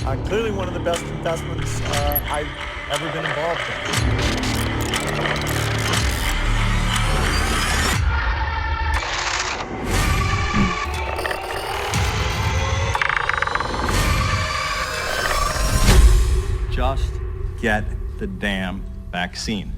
Clearly one of the best investments I've ever been involved in. Just get the damn vaccine.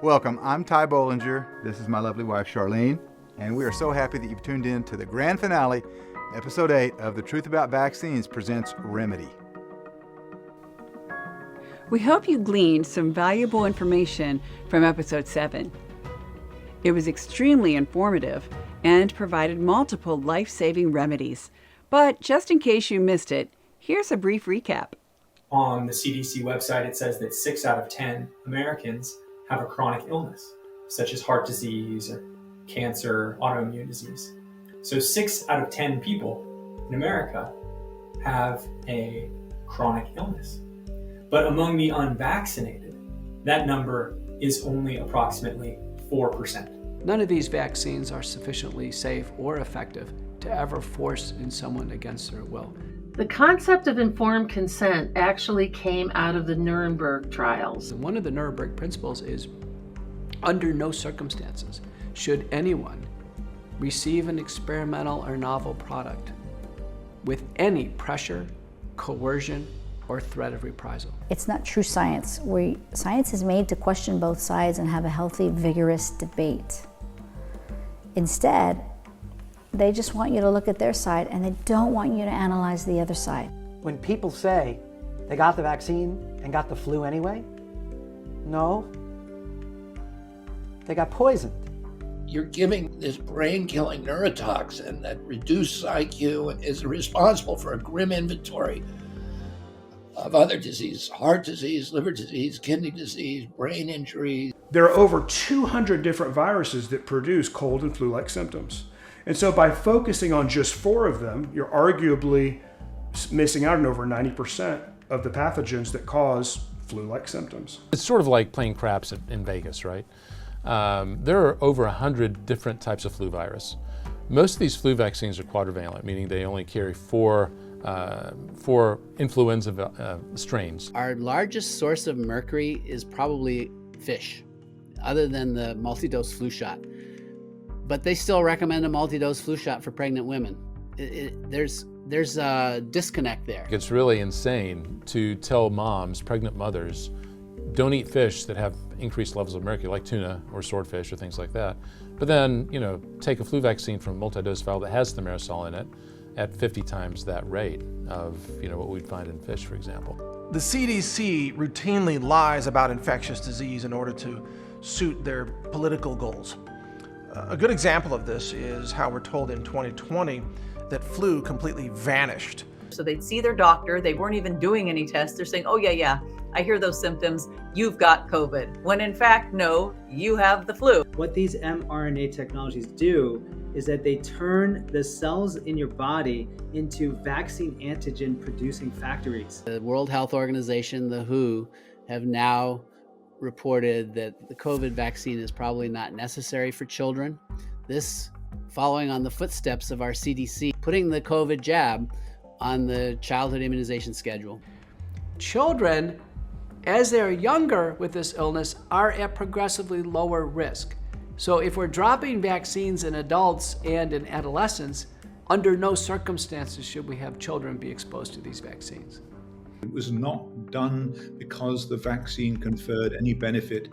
Welcome, I'm Ty Bollinger. This is my lovely wife, Charlene, and we are so happy that you've tuned in to the grand finale, Episode 8 of The Truth About Vaccines presents Remedy. We hope you gleaned some valuable information from Episode 7. It was extremely informative and provided multiple life-saving remedies. But just in case you missed it, here's a brief recap. On the CDC website, it says that 6 out of 10 Americans have a chronic illness, such as heart disease or cancer, autoimmune disease. So 6 out of 10 people in America have a chronic illness. But among the unvaccinated, that number is only approximately 4%. None of these vaccines are sufficiently safe or effective to ever force in someone against their will. The concept of informed consent actually came out of the Nuremberg trials. And one of the Nuremberg principles is, under no circumstances should anyone receive an experimental or novel product with any pressure, coercion, or threat of reprisal. It's not true science. Science is made to question both sides and have a healthy, vigorous debate. Instead, they just want you to look at their side and they don't want you to analyze the other side. When people say they got the vaccine and got the flu anyway, no, they got poisoned. You're giving this brain-killing neurotoxin that reduces IQ and is responsible for a grim inventory of other diseases, heart disease, liver disease, kidney disease, brain injury. There are over 200 different viruses that produce cold and flu-like symptoms. And so by focusing on just 4 of them, you're arguably missing out on over 90% of the pathogens that cause flu-like symptoms. It's sort of like playing craps in Vegas, right? There are over 100 different types of flu virus. Most of these flu vaccines are quadrivalent, meaning they only carry 4 influenza strains. Our largest source of mercury is probably fish, other than the multi-dose flu shot. But they still recommend a multi-dose flu shot for pregnant women. There's a disconnect there. It's really insane to tell moms, pregnant mothers, don't eat fish that have increased levels of mercury, like tuna or swordfish or things like that. But then, take a flu vaccine from a multi-dose vial that has thimerosal in it at 50 times that rate of, what we'd find in fish, for example. The CDC routinely lies about infectious disease in order to suit their political goals. A good example of this is how we're told in 2020 that flu completely vanished. So they'd see their doctor, they weren't even doing any tests, they're saying, oh yeah, I hear those symptoms, you've got COVID. When in fact, no, you have the flu. What these mRNA technologies do is that they turn the cells in your body into vaccine antigen producing factories. The World Health Organization, the WHO, have now reported that the COVID vaccine is probably not necessary for children. This following on the footsteps of our CDC, putting the COVID jab on the childhood immunization schedule. Children, as they're younger with this illness, are at progressively lower risk. So if we're dropping vaccines in adults and in adolescents, under no circumstances should we have children be exposed to these vaccines. It was not done because the vaccine conferred any benefit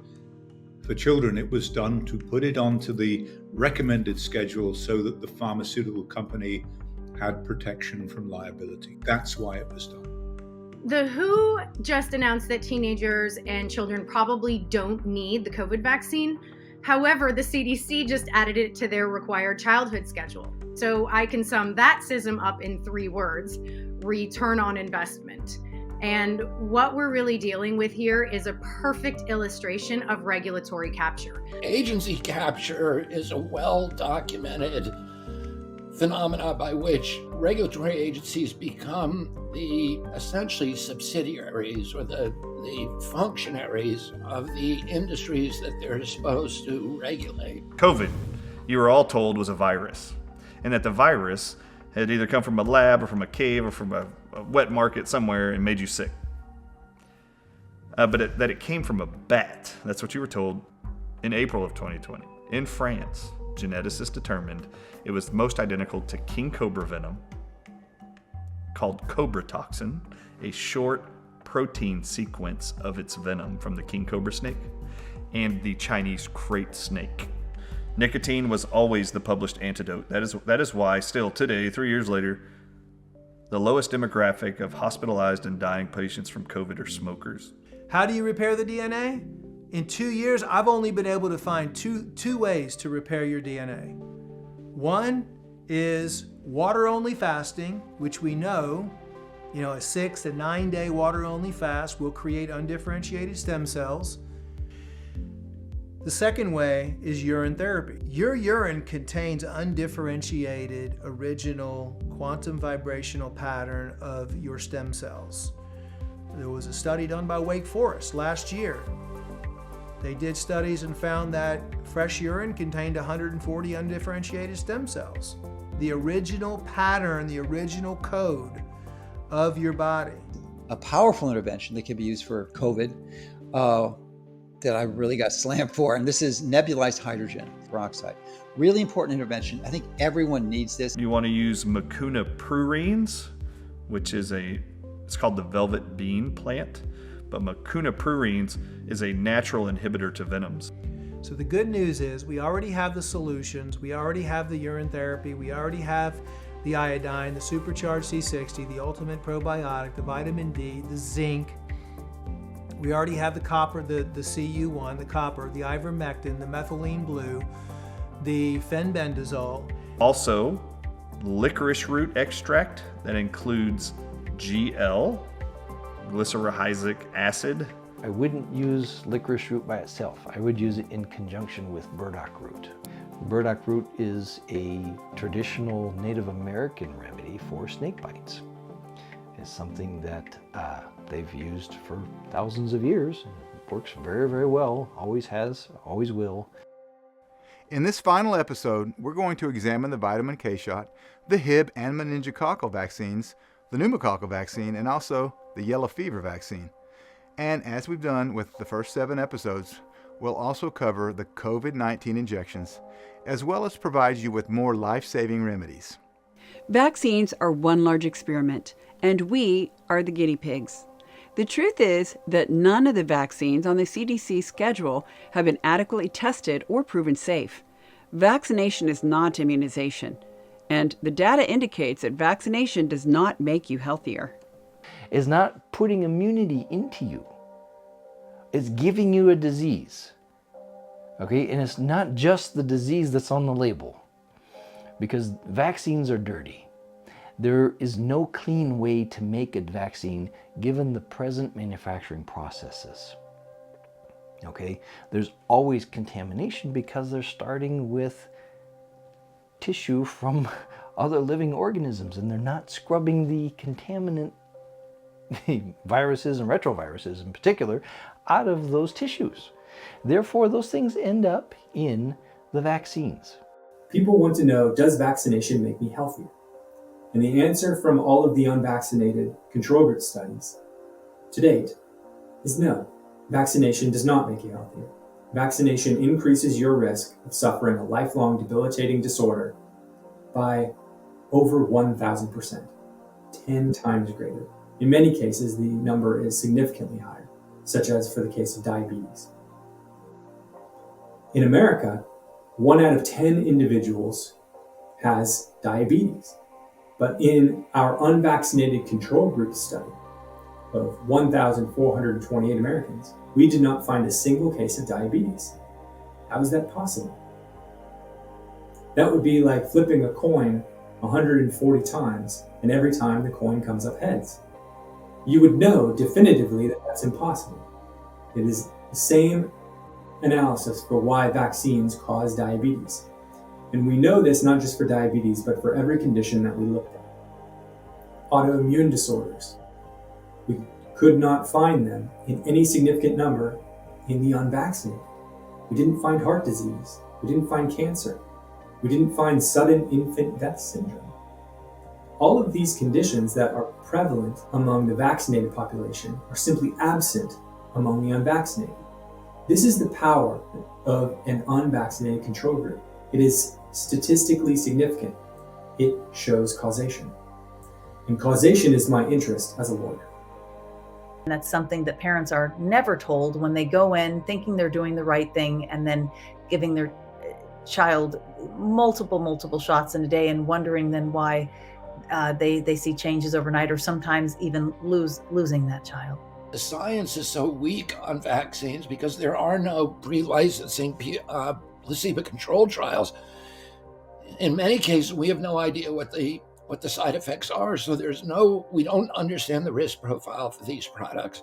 for children. It was done to put it onto the recommended schedule so that the pharmaceutical company had protection from liability. That's why it was done. The WHO just announced that teenagers and children probably don't need the COVID vaccine. However, the CDC just added it to their required childhood schedule. So I can sum that schism up in 3 words: return on investment. And what we're really dealing with here is a perfect illustration of regulatory capture. Agency capture is a well-documented phenomena by which regulatory agencies become the essentially subsidiaries or the functionaries of the industries that they're supposed to regulate. COVID, you were all told, was a virus, and that the virus had either come from a lab or from a cave or from a wet market somewhere and made you sick. But that it came from a bat. That's what you were told in April of 2020. In France, geneticists determined it was most identical to king cobra venom, called cobra toxin, a short protein sequence of its venom from the king cobra snake, and the Chinese crate snake. Nicotine was always the published antidote. That is why, still today, 3 years later, the lowest demographic of hospitalized and dying patients from COVID are smokers. How do you repair the DNA? In 2 years, I've only been able to find two ways to repair your DNA. One is water-only fasting, which we know, a 6 to 9 day water-only fast will create undifferentiated stem cells. The second way is urine therapy. Your urine contains undifferentiated original quantum vibrational pattern of your stem cells. There was a study done by Wake Forest last year. They did studies and found that fresh urine contained 140 undifferentiated stem cells. The original pattern, the original code of your body. A powerful intervention that can be used for COVID that I really got slammed for, and this is nebulized hydrogen peroxide. Really important intervention. I think everyone needs this. You want to use Mucuna prurines, which is it's called the velvet bean plant, but Mucuna prurines is a natural inhibitor to venoms. So the good news is we already have the solutions, we already have the urine therapy, we already have the iodine, the supercharged C60, the ultimate probiotic, the vitamin D, the zinc. We already have the copper, the CU1, the copper, the ivermectin, the methylene blue, the fenbendazole. Also, licorice root extract that includes GL, glycyrrhozic acid. I wouldn't use licorice root by itself. I would use it in conjunction with burdock root. Burdock root is a traditional Native American remedy for snake bites. It's something that they've used for thousands of years. It works very, very well, always has, always will. In this final episode, we're going to examine the vitamin K shot, the Hib and meningococcal vaccines, the pneumococcal vaccine, and also the yellow fever vaccine. And as we've done with the first 7 episodes, we'll also cover the COVID-19 injections, as well as provide you with more life-saving remedies. Vaccines are one large experiment, and we are the guinea pigs. The truth is that none of the vaccines on the CDC schedule have been adequately tested or proven safe. Vaccination is not immunization, and the data indicates that vaccination does not make you healthier. It's not putting immunity into you. It's giving you a disease. Okay, and it's not just the disease that's on the label, because vaccines are dirty. There is no clean way to make a vaccine given the present manufacturing processes. Okay, there's always contamination because they're starting with tissue from other living organisms, and they're not scrubbing the contaminant, viruses and retroviruses in particular, out of those tissues. Therefore, those things end up in the vaccines. People want to know, does vaccination make me healthier? And the answer from all of the unvaccinated control group studies to date is no. Vaccination does not make you healthier. Vaccination increases your risk of suffering a lifelong debilitating disorder by over 1,000%, 10 times greater. In many cases, the number is significantly higher, such as for the case of diabetes. In America, 1 out of 10 individuals has diabetes. But in our unvaccinated control group study, of 1,428 Americans, we did not find a single case of diabetes. How is that possible? That would be like flipping a coin 140 times, and every time the coin comes up heads. You would know definitively that that's impossible. It is the same analysis for why vaccines cause diabetes. And we know this not just for diabetes, but for every condition that we looked at. Autoimmune disorders. We could not find them in any significant number in the unvaccinated. We didn't find heart disease. We didn't find cancer. We didn't find sudden infant death syndrome. All of these conditions that are prevalent among the vaccinated population are simply absent among the unvaccinated. This is the power of an unvaccinated control group. It is statistically significant. It shows causation. And causation is my interest as a lawyer. And that's something that parents are never told when they go in thinking they're doing the right thing and then giving their child multiple shots in a day and wondering then why they see changes overnight, or sometimes even losing that child. The science is so weak on vaccines because there are no pre-licensing placebo-controlled trials. In many cases, we have no idea what the side effects are. So we don't understand the risk profile for these products.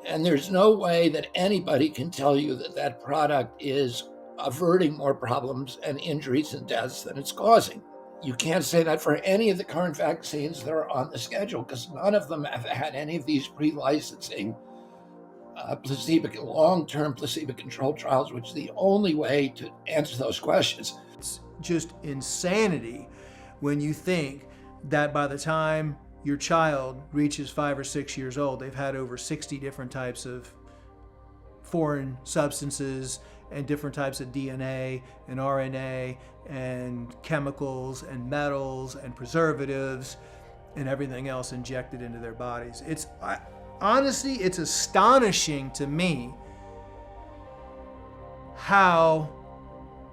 And there's no way that anybody can tell you that that product is averting more problems and injuries and deaths than it's causing. You can't say that for any of the current vaccines that are on the schedule because none of them have had any of these pre-licensing long-term placebo-controlled trials, which is the only way to answer those questions. It's just insanity when you think that by the time your child reaches 5 or 6 years old, they've had over 60 different types of foreign substances and different types of DNA and RNA and chemicals and metals and preservatives and everything else injected into their bodies. Honestly, it's astonishing to me how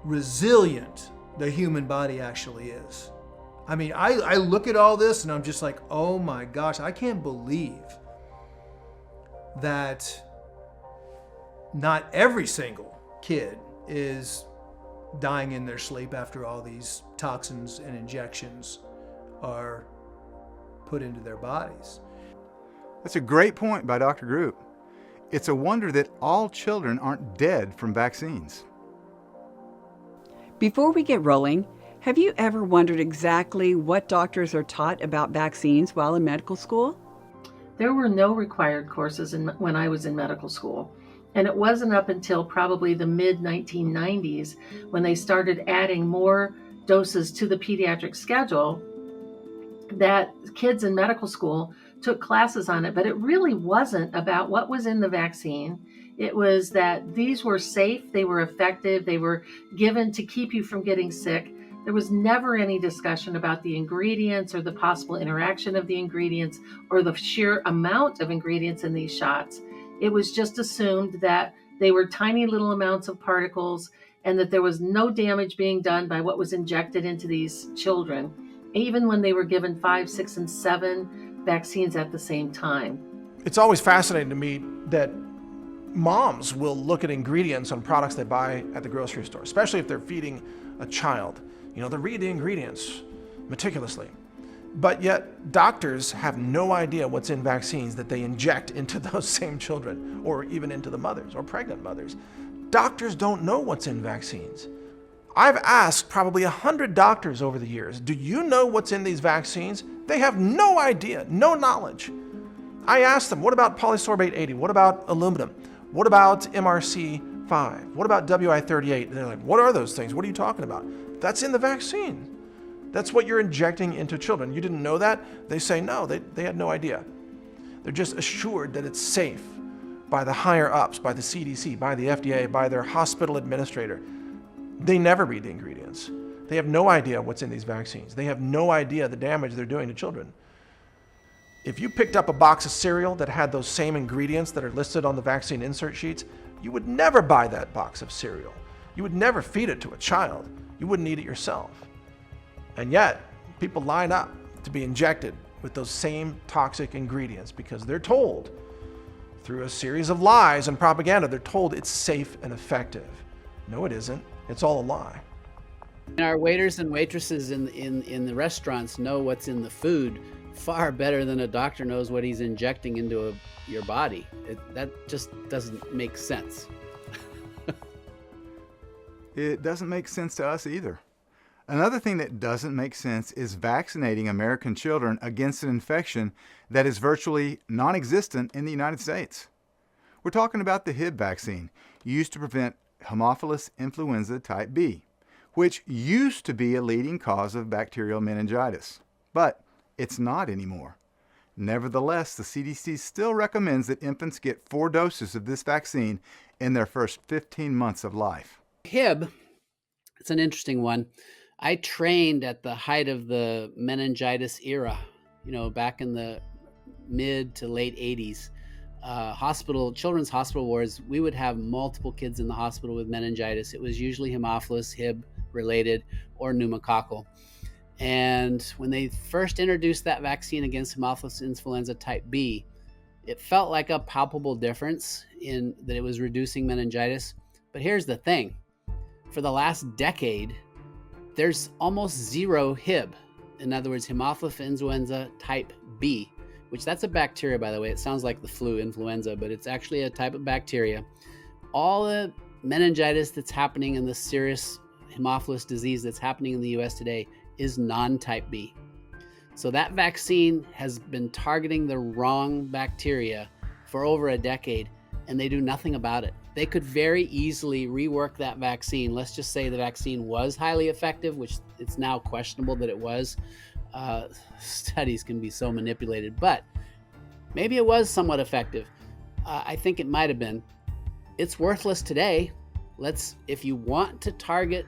resilient the human body actually is. I mean, I look at all this and I'm just like, oh my gosh, I can't believe that not every single kid is dying in their sleep after all these toxins and injections are put into their bodies. That's a great point by Dr. Group. It's a wonder that all children aren't dead from vaccines. Before we get rolling, have you ever wondered exactly what doctors are taught about vaccines while in medical school? There were no required courses when I was in medical school. And it wasn't up until probably the mid-1990s when they started adding more doses to the pediatric schedule that kids in medical school took classes on it. But it really wasn't about what was in the vaccine. It was that these were safe, they were effective, they were given to keep you from getting sick. There was never any discussion about the ingredients or the possible interaction of the ingredients or the sheer amount of ingredients in these shots. It was just assumed that they were tiny little amounts of particles and that there was no damage being done by what was injected into these children, even when they were given 5, 6, and 7 vaccines at the same time. It's always fascinating to me that moms will look at ingredients on products they buy at the grocery store, especially if they're feeding a child. They'll read the ingredients meticulously. But yet doctors have no idea what's in vaccines that they inject into those same children or even into the mothers or pregnant mothers. Doctors don't know what's in vaccines. I've asked probably 100 doctors over the years, do you know what's in these vaccines? They have no idea, no knowledge. I asked them, what about polysorbate 80? What about aluminum? What about MRC5? What about WI38? And they're like, what are those things? What are you talking about? That's in the vaccine. That's what you're injecting into children. You didn't know that? They say no, they had no idea. They're just assured that it's safe by the higher ups, by the CDC, by the FDA, by their hospital administrator. They never read the ingredients. They have no idea what's in these vaccines. They have no idea the damage they're doing to children. If you picked up a box of cereal that had those same ingredients that are listed on the vaccine insert sheets, you would never buy that box of cereal. You would never feed it to a child. You wouldn't eat it yourself. And yet, people line up to be injected with those same toxic ingredients because they're told through a series of lies and propaganda, they're told it's safe and effective. No, it isn't. It's all a lie. And our waiters and waitresses in the restaurants know what's in the food far better than a doctor knows what he's injecting into your body. That just doesn't make sense. It doesn't make sense to us either. Another thing that doesn't make sense is vaccinating American children against an infection that is virtually non-existent in the United States. We're talking about the Hib vaccine, used to prevent Haemophilus influenza type B, which used to be a leading cause of bacterial meningitis, but it's not anymore. Nevertheless, the CDC still recommends that infants get 4 doses of this vaccine in their first 15 months of life. Hib, it's an interesting one. I trained at the height of the meningitis era, back in the mid to late 80s. Children's hospital wards, we would have multiple kids in the hospital with meningitis. It was usually Haemophilus, Hib related, or pneumococcal. And when they first introduced that vaccine against Haemophilus influenza type B, it felt like a palpable difference in that it was reducing meningitis. But here's the thing. For the last decade, there's almost zero Hib. In other words, Haemophilus influenza type B, which that's a bacteria, by the way. It sounds like the flu, influenza, but it's actually a type of bacteria. All the meningitis that's happening in the serious Haemophilus disease that's happening in the US today is non-type B. So that vaccine has been targeting the wrong bacteria for over a decade, and they do nothing about it. They could very easily rework that vaccine. Let's just say the vaccine was highly effective, which it's now questionable that it was. Studies can be so manipulated, but maybe it was somewhat effective. I think it might have been. It's worthless today. If you want to target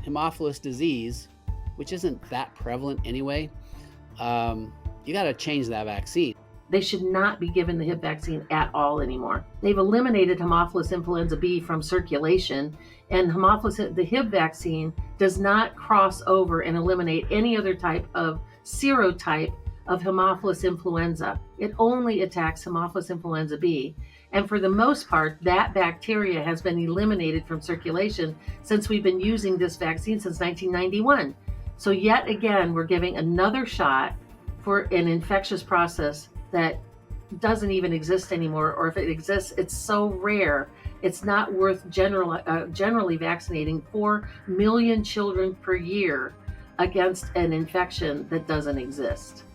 Haemophilus disease, which isn't that prevalent anyway, you got to change that vaccine. They should not be given the Hib vaccine at all anymore. They've eliminated Haemophilus influenza B from circulation, and the Hib vaccine does not cross over and eliminate any other type of serotype of Haemophilus influenza. It only attacks Haemophilus influenza B. And for the most part, that bacteria has been eliminated from circulation since we've been using this vaccine since 1991. So yet again, we're giving another shot for an infectious process that doesn't even exist anymore, or if it exists, it's so rare, it's not worth generally vaccinating 4 million children per year against an infection that doesn't exist.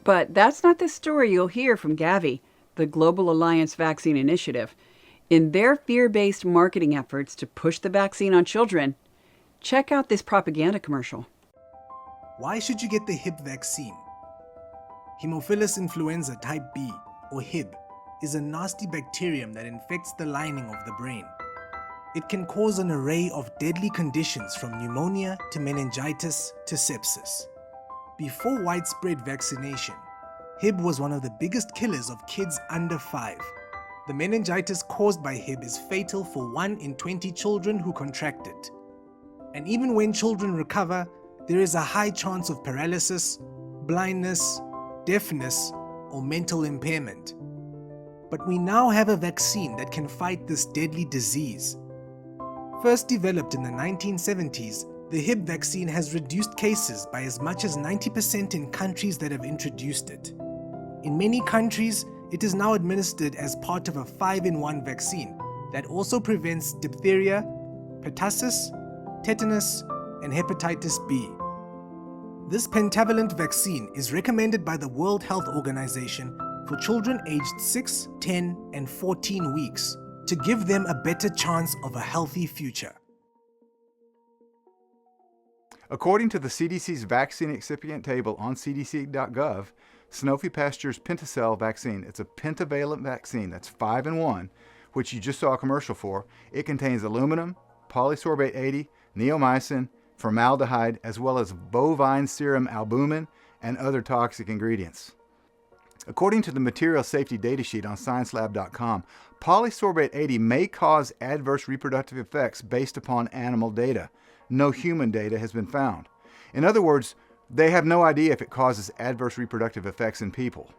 But that's not the story you'll hear from Gavi, the Global Alliance Vaccine Initiative. In their fear-based marketing efforts to push the vaccine on children, check out this propaganda commercial. Why should you get the Hib vaccine? Haemophilus influenza type B, or Hib, is a nasty bacterium that infects the lining of the brain. It can cause an array of deadly conditions from pneumonia to meningitis to sepsis. Before widespread vaccination, Hib was one of the biggest killers of kids under 5. The meningitis caused by Hib is fatal for 1 in 20 children who contract it. And even when children recover, there is a high chance of paralysis, blindness, deafness, or mental impairment. But we now have a vaccine that can fight this deadly disease. First developed in the 1970s, the Hib vaccine has reduced cases by as much as 90% in countries that have introduced it. In many countries, it is now administered as part of a 5-in-1 vaccine that also prevents diphtheria, pertussis, tetanus, and hepatitis B. This pentavalent vaccine is recommended by the World Health Organization for children aged 6, 10, and 14 weeks to give them a better chance of a healthy future. According to the CDC's vaccine excipient table on cdc.gov, Sanofi Pasteur's Pentacell vaccine, it's a pentavalent vaccine, that's 5-in-1, which you just saw a commercial for. It contains aluminum, polysorbate 80, neomycin, formaldehyde, as well as bovine serum albumin and other toxic ingredients. According to the material safety datasheet on sciencelab.com, polysorbate 80 may cause adverse reproductive effects based upon animal data. No human data has been found. In other words, They have no idea if it causes adverse reproductive effects in people.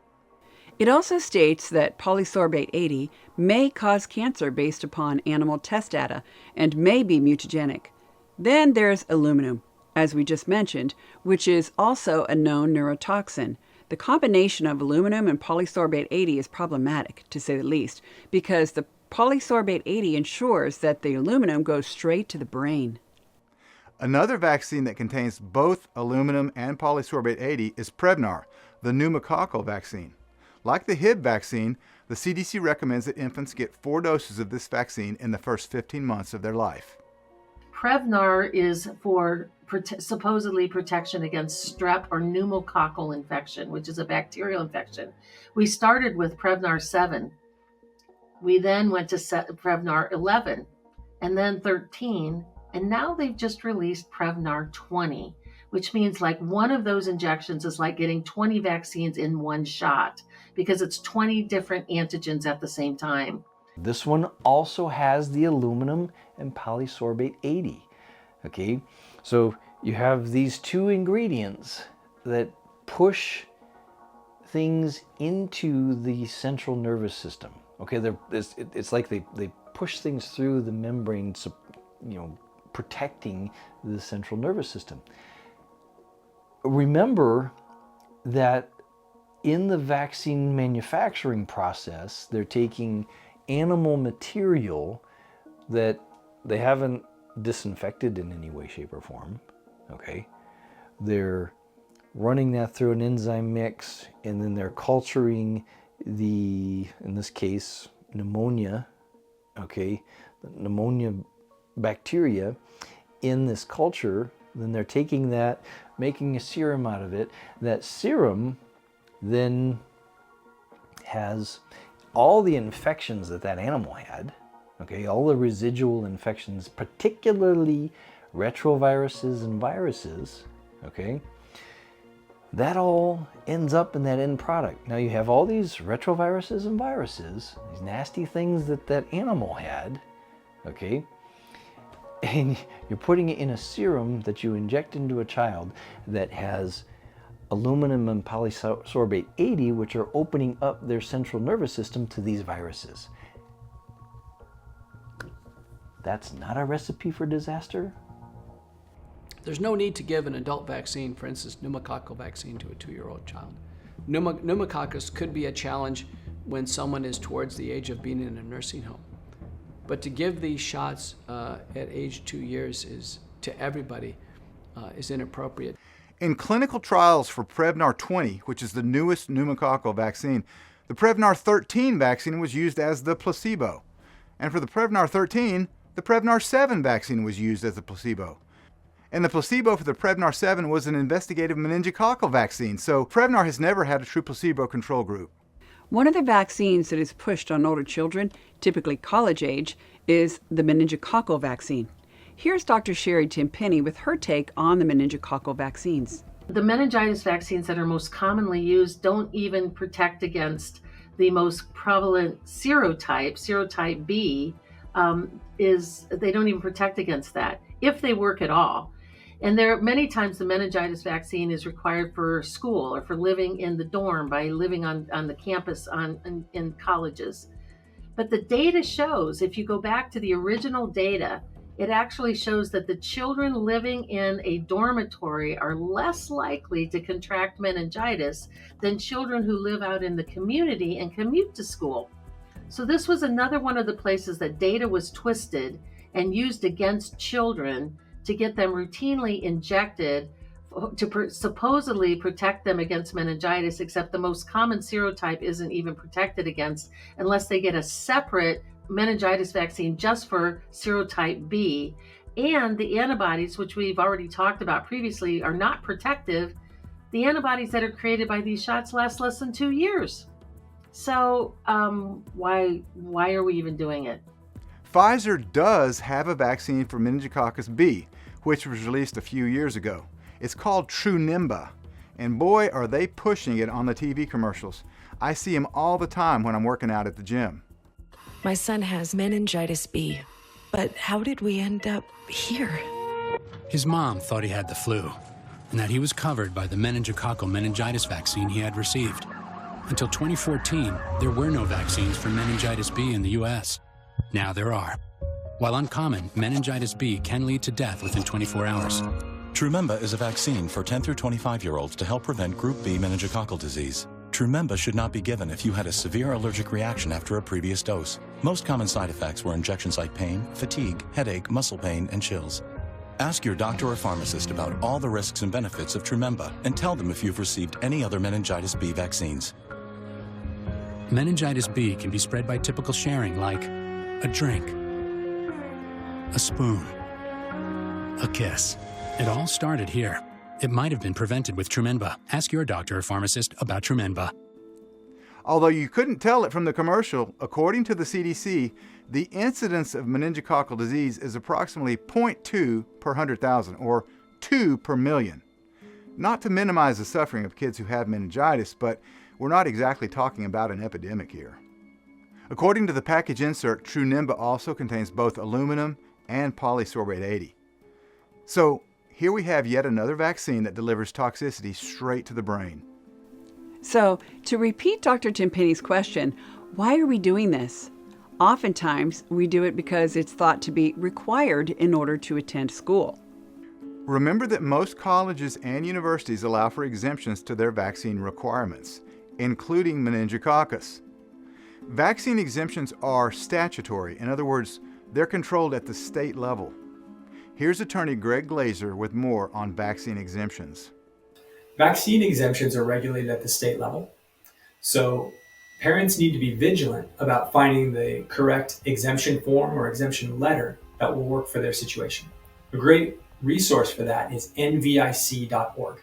It also states that polysorbate 80 may cause cancer based upon animal test data and may be mutagenic. Then there's aluminum, as we just mentioned, which is also a known neurotoxin. The combination of aluminum and polysorbate 80 is problematic, to say the least, because the polysorbate 80 ensures that the aluminum goes straight to the brain. Another vaccine that contains both aluminum and polysorbate 80 is Prevnar, the pneumococcal vaccine. Like the Hib vaccine, the CDC recommends that infants get 4 doses of this vaccine in the first 15 months of their life. Prevnar is for supposedly protection against strep or pneumococcal infection, which is a bacterial infection. We started with Prevnar 7. We then went to Prevnar 11 and then 13. And now they've just released Prevnar 20, which means like one of those injections is like getting 20 vaccines in one shot because it's 20 different antigens at the same time. This one also has the aluminum and polysorbate 80. Okay, so you have these two ingredients that push things into the central nervous system. Okay, it's like they push things through the membrane, protecting the central nervous system. Remember that in the vaccine manufacturing process, they're taking animal material that they haven't disinfected in any way, shape, or form. Okay, they're running that through an enzyme mix, and then they're culturing in this case, pneumonia. Okay, the pneumonia bacteria in this culture. Then they're taking that, making a serum out of it. That serum then has all the infections that animal had, okay, all the residual infections, particularly retroviruses and viruses, okay, that all ends up in that end product. Now you have all these retroviruses and viruses, these nasty things that animal had, okay, and you're putting it in a serum that you inject into a child that has aluminum and polysorbate 80, which are opening up their central nervous system to these viruses. That's not a recipe for disaster. There's no need to give an adult vaccine, for instance, pneumococcal vaccine, to a 2-year-old child. Pneumococcus could be a challenge when someone is towards the age of being in a nursing home. But to give these shots at age 2 years is, to everybody, is inappropriate. In clinical trials for Prevnar 20, which is the newest pneumococcal vaccine, the Prevnar 13 vaccine was used as the placebo. And for the Prevnar 13, the Prevnar 7 vaccine was used as the placebo. And the placebo for the Prevnar 7 was an investigative meningococcal vaccine, so Prevnar has never had a true placebo control group. One of the vaccines that is pushed on older children, typically college age, is the meningococcal vaccine. Here's Dr. Sherry Timpenny with her take on the meningococcal vaccines. The meningitis vaccines that are most commonly used don't even protect against the most prevalent serotype B, they don't even protect against that, if they work at all. And there many times the meningitis vaccine is required for school or for living in the dorm, by living on the campus in colleges. But the data shows, if you go back to the original data, it actually shows that the children living in a dormitory are less likely to contract meningitis than children who live out in the community and commute to school. So this was another one of the places that data was twisted and used against children to get them routinely injected to supposedly protect them against meningitis, except the most common serotype isn't even protected against unless they get a separate meningitis vaccine just for serotype B. And the antibodies, which we've already talked about previously, are not protective. The antibodies that are created by these shots last less than 2 years. So why are we even doing it? Pfizer does have a vaccine for meningococcus B, which was released a few years ago. It's called Trunimba, and boy, are they pushing it on the TV commercials. I see them all the time when I'm working out at the gym. My son has meningitis B, but how did we end up here? His mom thought he had the flu. and that he was covered by the meningococcal meningitis vaccine he had received. Until 2014, there were no vaccines for meningitis B in the U.S. Now there are. While uncommon, meningitis B can lead to death within 24 hours. Trumemba is a vaccine for 10 through 25-year-olds to help prevent Group B meningococcal disease. Trumemba should not be given if you had a severe allergic reaction after a previous dose. Most common side effects were injection site pain, fatigue, headache, muscle pain, and chills. Ask your doctor or pharmacist about all the risks and benefits of Trumemba and tell them if you've received any other meningitis B vaccines. Meningitis B can be spread by typical sharing like a drink, a spoon, a kiss. It all started here. It might have been prevented with Trumemba. Ask your doctor or pharmacist about Trumemba. Although you couldn't tell it from the commercial, according to the CDC, the incidence of meningococcal disease is approximately 0.2 per 100,000, or 2 per million. Not to minimize the suffering of kids who have meningitis, but we're not exactly talking about an epidemic here. According to the package insert, Trumemba also contains both aluminum and polysorbate 80. So here we have yet another vaccine that delivers toxicity straight to the brain. So, to repeat Dr. Timpani's question, why are we doing this? Oftentimes, we do it because it's thought to be required in order to attend school. Remember that most colleges and universities allow for exemptions to their vaccine requirements, including meningococcus. Vaccine exemptions are statutory. In other words, they're controlled at the state level. Here's attorney Greg Glazer with more on vaccine exemptions. Vaccine exemptions are regulated at the state level. So parents need to be vigilant about finding the correct exemption form or exemption letter that will work for their situation. A great resource for that is nvic.org,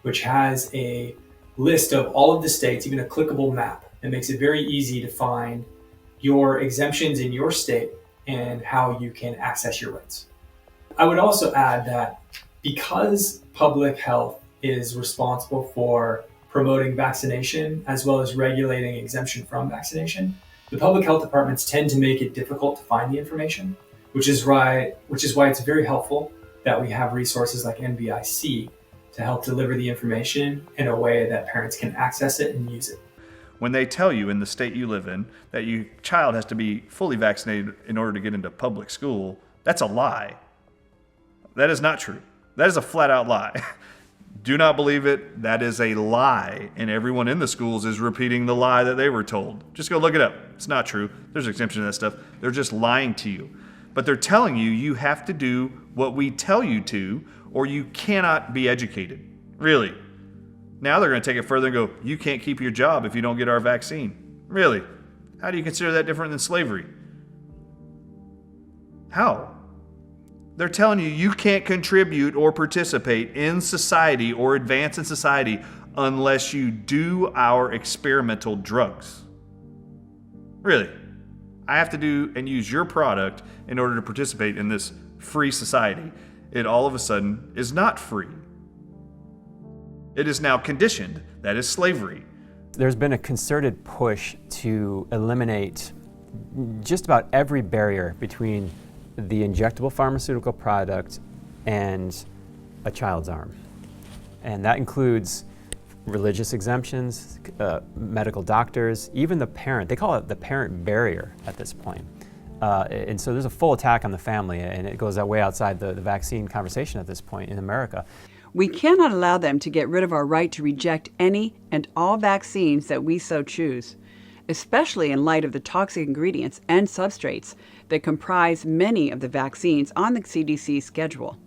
which has a list of all of the states, even a clickable map that makes it very easy to find your exemptions in your state and how you can access your rights. I would also add that because public health is responsible for promoting vaccination as well as regulating exemption from vaccination, the public health departments tend to make it difficult to find the information, which is why it's very helpful that we have resources like NVIC to help deliver the information in a way that parents can access it and use it. When they tell you in the state you live in that your child has to be fully vaccinated in order to get into public school, that's a lie. That is not true. That is a flat out lie. Do not believe it. That is a lie. And everyone in the schools is repeating the lie that they were told. Just go look it up. It's not true. There's an exemption to that stuff. They're just lying to you. But they're telling you you have to do what we tell you to, or you cannot be educated. Really. Now they're going to take it further and go, you can't keep your job if you don't get our vaccine. Really? How do you consider that different than slavery? How? They're telling you you can't contribute or participate in society or advance in society unless you do our experimental drugs. Really. I have to do and use your product in order to participate in this free society. It all of a sudden is not free. It is now conditioned. That is slavery. There's been a concerted push to eliminate just about every barrier between the injectable pharmaceutical product and a child's arm. And that includes religious exemptions, medical doctors, even the parent. They call it the parent barrier at this point. And so there's a full attack on the family, and it goes way outside the vaccine conversation at this point in America. We cannot allow them to get rid of our right to reject any and all vaccines that we so choose, especially in light of the toxic ingredients and substrates that comprise many of the vaccines on the CDC schedule.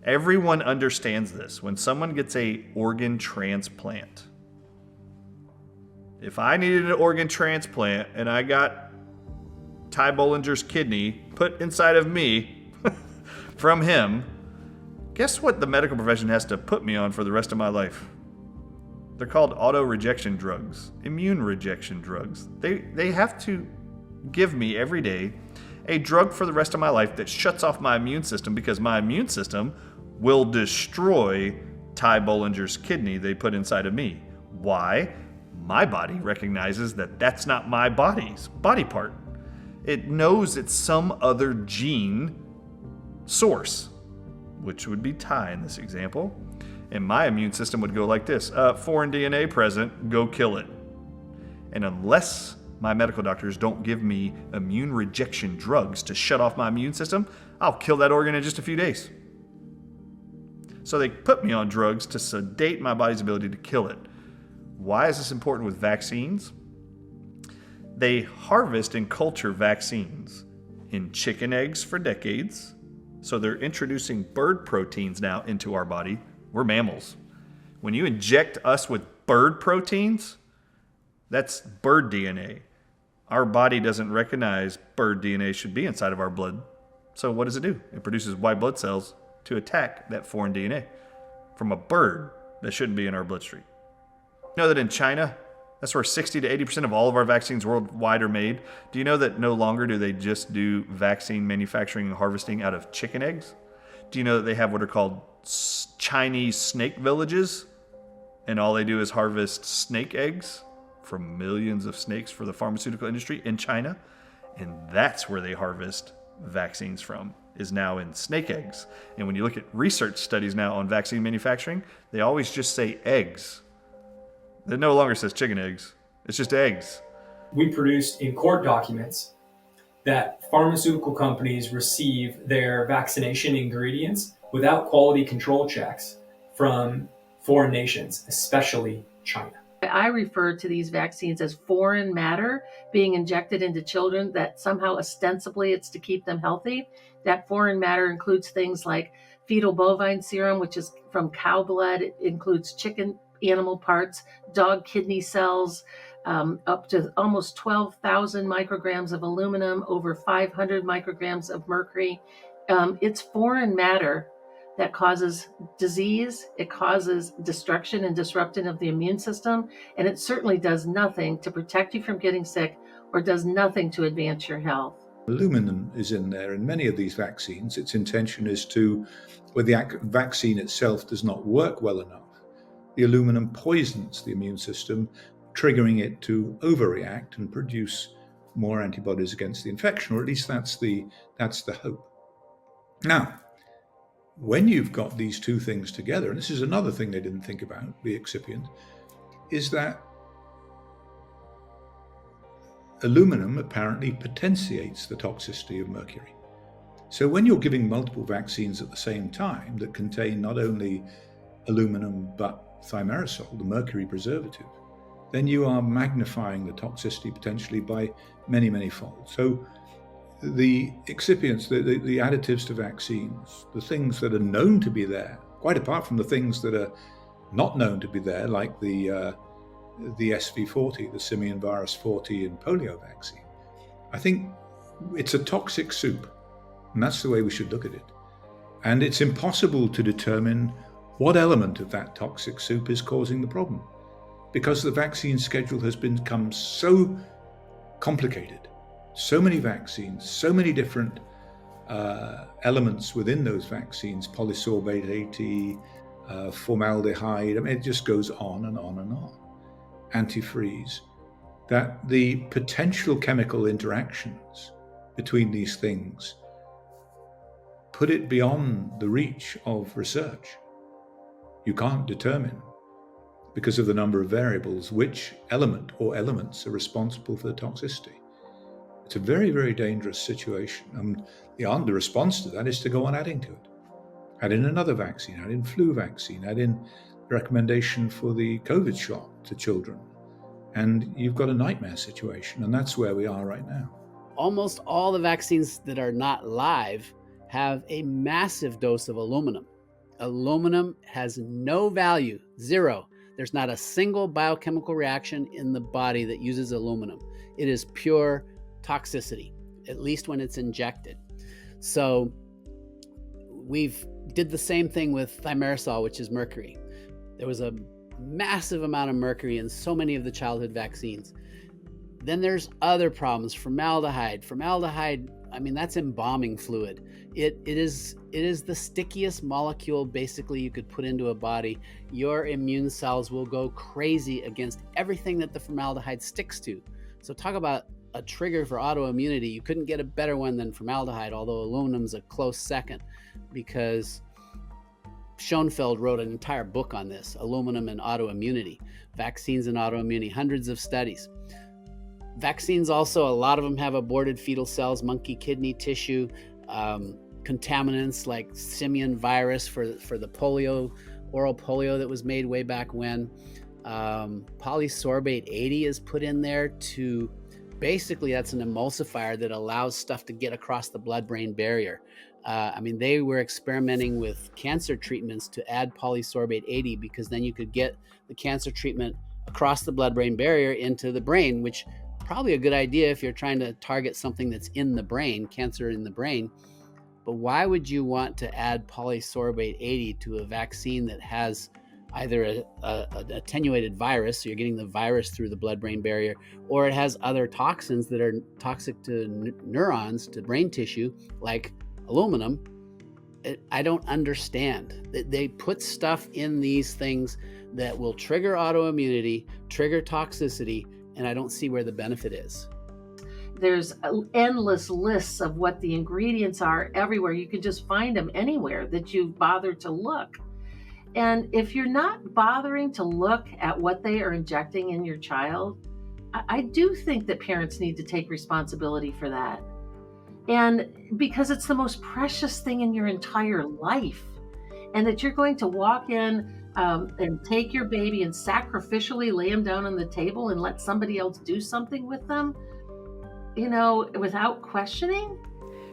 Everyone understands this. When someone gets an organ transplant, if I needed an organ transplant and I got Ty Bollinger's kidney put inside of me from him, guess what the medical profession has to put me on for the rest of my life? They're called auto-rejection drugs, immune rejection drugs. They have to give me every day a drug for the rest of my life that shuts off my immune system, because my immune system will destroy Ty Bollinger's kidney they put inside of me. Why? My body recognizes that that's not my body's body part. It knows it's some other gene source. which would be Thai in this example, and my immune system would go like this: foreign DNA present, go kill it. And unless my medical doctors don't give me immune rejection drugs to shut off my immune system, I'll kill that organ in just a few days. So they put me on drugs to sedate my body's ability to kill it. Why is this important with vaccines? They harvest and culture vaccines in chicken eggs for decades. So they're introducing bird proteins now into our body. We're mammals. When you inject us with bird proteins, that's bird DNA. Our body doesn't recognize bird DNA should be inside of our blood. So what does it do? It produces white blood cells to attack that foreign DNA from a bird that shouldn't be in our bloodstream. You know that in China, that's where 60 to 80% of all of our vaccines worldwide are made. Do you know that no longer do they just do vaccine manufacturing and harvesting out of chicken eggs? Do you know that they have what are called Chinese snake villages? And all they do is harvest snake eggs from millions of snakes for the pharmaceutical industry in China. And that's where they harvest vaccines from, is now in snake eggs. And when you look at research studies now on vaccine manufacturing, they always just say eggs. It no longer says chicken eggs. It's just eggs. We produced in court documents that pharmaceutical companies receive their vaccination ingredients without quality control checks from foreign nations, especially China. I refer to these vaccines as foreign matter being injected into children that somehow ostensibly it's to keep them healthy. That foreign matter includes things like fetal bovine serum, which is from cow blood. It includes chicken animal parts, dog kidney cells, up to almost 12,000 micrograms of aluminum, over 500 micrograms of mercury. It's foreign matter that causes disease, it causes destruction and disruption of the immune system, and it certainly does nothing to protect you from getting sick or does nothing to advance your health. Aluminum is in there in many of these vaccines. Its intention is to, where the vaccine itself does not work well enough, the aluminum poisons the immune system, triggering it to overreact and produce more antibodies against the infection, or at least that's the hope. Now, when you've got these two things together, and this is another thing they didn't think about, the excipient, is that aluminum apparently potentiates the toxicity of mercury. So when you're giving multiple vaccines at the same time that contain not only aluminum but thimerosal, the mercury preservative, then you are magnifying the toxicity potentially by many, many folds. So the excipients, the additives to vaccines, the things that are known to be there, quite apart from the things that are not known to be there, like the SV40, the simian virus 40 and polio vaccine, I think it's a toxic soup, and that's the way we should look at it. And it's impossible to determine what element of that toxic soup is causing the problem, because the vaccine schedule has become so complicated. So many vaccines, so many different elements within those vaccines, polysorbate 80, formaldehyde, I mean, it just goes on and on and on. Antifreeze, that the potential chemical interactions between these things put it beyond the reach of research. You can't determine, because of the number of variables, which element or elements are responsible for the toxicity. It's a very, very dangerous situation. And the response to that is to go on adding to it. Add in another vaccine, add in flu vaccine, add in recommendation for the COVID shot to children. And you've got a nightmare situation. And that's where we are right now. Almost all the vaccines that are not live have a massive dose of aluminum. Aluminum has no value, zero. There's not a single biochemical reaction in the body that uses aluminum. It is pure toxicity, at least when it's injected. So we've did the same thing with thimerosal, which is mercury. There was a massive amount of mercury in so many of the childhood vaccines. Then there's other problems. Formaldehyde, I mean, that's embalming fluid. It is the stickiest molecule basically you could put into a body. Your immune cells will go crazy against everything that the formaldehyde sticks to. So talk about a trigger for autoimmunity. You couldn't get a better one than formaldehyde, although aluminum's a close second, because Schoenfeld wrote an entire book on this, aluminum and autoimmunity, vaccines and autoimmunity, hundreds of studies. Vaccines also, a lot of them have aborted fetal cells, monkey kidney tissue, contaminants like simian virus for the polio, oral polio that was made way back when. Polysorbate 80 is put in there to, basically that's an emulsifier that allows stuff to get across the blood-brain barrier. They were experimenting with cancer treatments to add polysorbate 80 because then you could get the cancer treatment across the blood-brain barrier into the brain, which probably a good idea if you're trying to target something that's in the brain, cancer in the brain. But why would you want to add polysorbate 80 to a vaccine that has either an attenuated virus, so you're getting the virus through the blood-brain barrier, or it has other toxins that are toxic to neurons, to brain tissue, like aluminum? I don't understand. They put stuff in these things that will trigger autoimmunity, trigger toxicity, and I don't see where the benefit is. There's endless lists of what the ingredients are everywhere. You can just find them anywhere that you've bothered to look. And if you're not bothering to look at what they are injecting in your child, I do think that parents need to take responsibility for that. And because it's the most precious thing in your entire life, and that you're going to walk in and take your baby and sacrificially lay them down on the table and let somebody else do something with them, without questioning.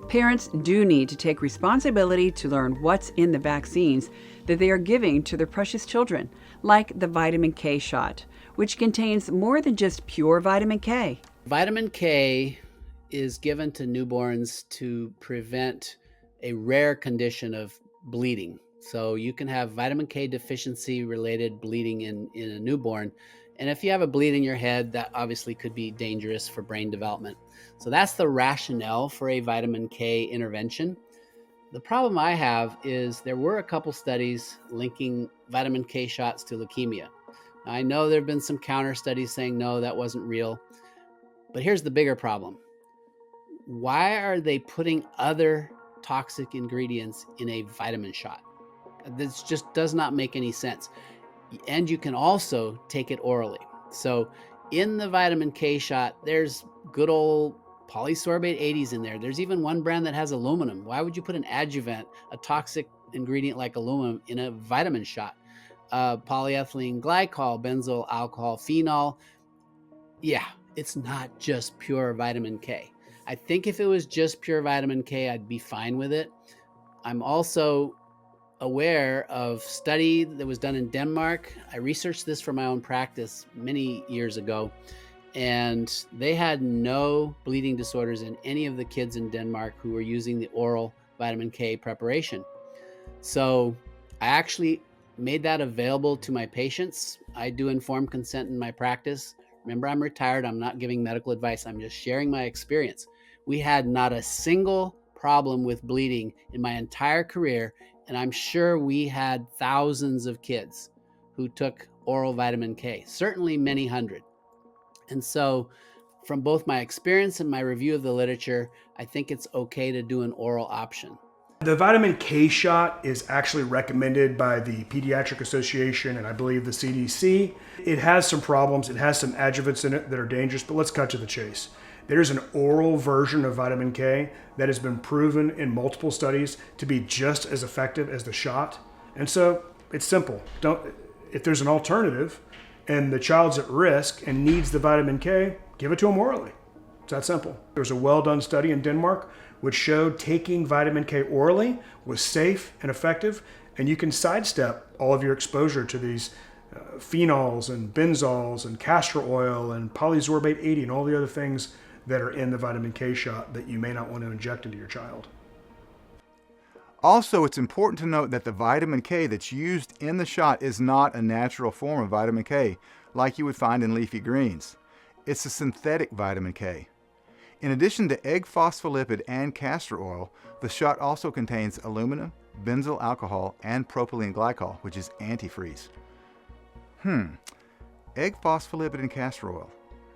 Parents do need to take responsibility to learn what's in the vaccines that they are giving to their precious children, like the vitamin K shot, which contains more than just pure vitamin K. Vitamin K is given to newborns to prevent a rare condition of bleeding. So you can have vitamin K deficiency related bleeding in a newborn. And if you have a bleed in your head, that obviously could be dangerous for brain development. So that's the rationale for a vitamin K intervention. The problem I have is there were a couple studies linking vitamin K shots to leukemia. Now, I know there have been some counter studies saying, no, that wasn't real. But here's the bigger problem. Why are they putting other toxic ingredients in a vitamin shot? This just does not make any sense. And you can also take it orally. So in the vitamin K shot, there's good old polysorbate 80s in there. There's even one brand that has aluminum. Why would you put an adjuvant, a toxic ingredient like aluminum, in a vitamin shot? Polyethylene glycol, benzyl alcohol, phenol. Yeah, it's not just pure vitamin K. I think if it was just pure vitamin K, I'd be fine with it. I'm also aware of study that was done in Denmark. I researched this for my own practice many years ago, and they had no bleeding disorders in any of the kids in Denmark who were using the oral vitamin K preparation. So I actually made that available to my patients. I do informed consent in my practice. Remember, I'm retired. I'm not giving medical advice. I'm just sharing my experience. We had not a single problem with bleeding in my entire career, and I'm sure we had thousands of kids who took oral vitamin K, certainly many hundred. And so from both my experience and my review of the literature, I think it's okay to do an oral option. The vitamin K shot is actually recommended by the Pediatric Association and I believe the CDC. It has some problems. It has some adjuvants in it that are dangerous, but let's cut to the chase. There's an oral version of vitamin K that has been proven in multiple studies to be just as effective as the shot. And so it's simple. If there's an alternative and the child's at risk and needs the vitamin K, give it to them orally. It's that simple. There was a well-done study in Denmark which showed taking vitamin K orally was safe and effective, and you can sidestep all of your exposure to these phenols and benzols and castor oil and polysorbate 80 and all the other things that are in the vitamin K shot that you may not want to inject into your child. Also, it's important to note that the vitamin K that's used in the shot is not a natural form of vitamin K like you would find in leafy greens. It's a synthetic vitamin K. In addition to egg phospholipid and castor oil, the shot also contains aluminum, benzyl alcohol, and propylene glycol, which is antifreeze. Egg phospholipid and castor oil.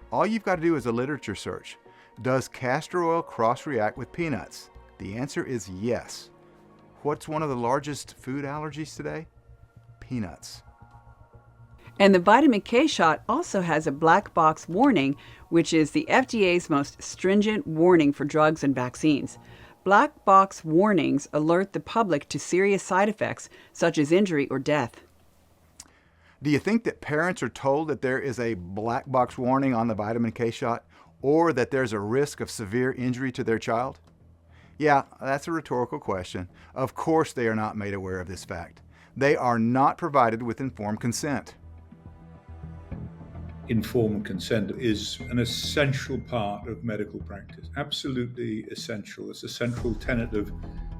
All you've got to do is a literature search. Does castor oil cross-react with peanuts? The answer is yes. What's one of the largest food allergies today? Peanuts. And the vitamin K shot also has a black box warning, which is the FDA's most stringent warning for drugs and vaccines. Black box warnings alert the public to serious side effects, such as injury or death. Do you think that parents are told that there is a black box warning on the vitamin K shot, or that there's a risk of severe injury to their child? Yeah, that's a rhetorical question. Of course they are not made aware of this fact. They are not provided with informed consent. Informed consent is an essential part of medical practice, absolutely essential. It's a central tenet of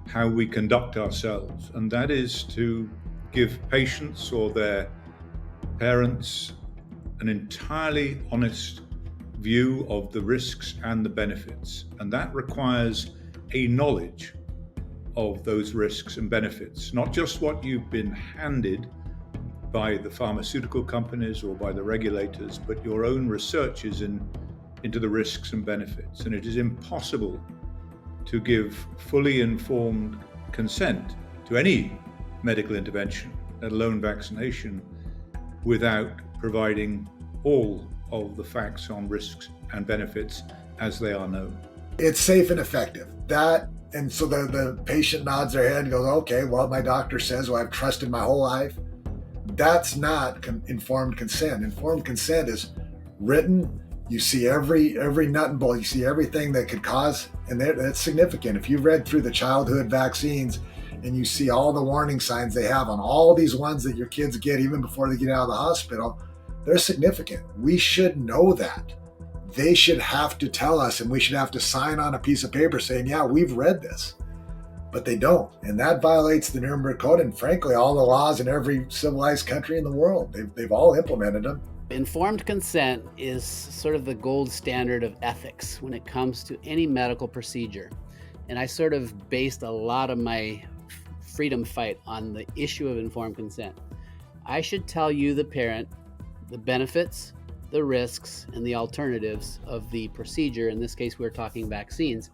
how we conduct ourselves, and that is to give patients or their parents an entirely honest view of the risks and the benefits, and that requires a knowledge of those risks and benefits, not just what you've been handed by the pharmaceutical companies or by the regulators, but your own researches into the risks and benefits. And it is impossible to give fully informed consent to any medical intervention, let alone vaccination, without providing all of the facts on risks and benefits as they are known. It's safe and effective. And so the patient nods their head and goes, okay, well, my doctor says, well, I've trusted my whole life. That's not informed consent. Informed consent is written. You see every nut and bolt. You see everything that could cause, and that's significant. If you've read through the childhood vaccines and you see all the warning signs they have on all these ones that your kids get even before they get out of the hospital, they're significant. We should know that. They should have to tell us, and we should have to sign on a piece of paper saying, yeah, we've read this. But they don't. And that violates the Nuremberg Code and, frankly, all the laws in every civilized country in the world. They've all implemented them. Informed consent is sort of the gold standard of ethics when it comes to any medical procedure. And I sort of based a lot of my freedom fight on the issue of informed consent. I should tell you, the parent, the benefits, the risks, and the alternatives of the procedure. In this case, we're talking vaccines.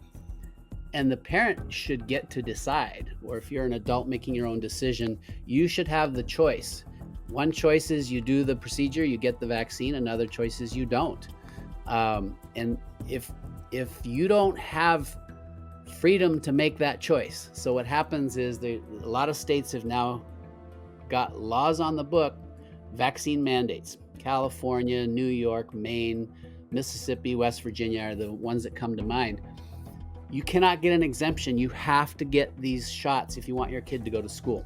And the parent should get to decide, or if you're an adult making your own decision, you should have the choice. One choice is you do the procedure, you get the vaccine. Another choice is you don't. And if you don't have freedom to make that choice, so what happens is a lot of states have now got laws on the book, vaccine mandates. California, New York, Maine, Mississippi, West Virginia are the ones that come to mind. You cannot get an exemption. You have to get these shots if you want your kid to go to school.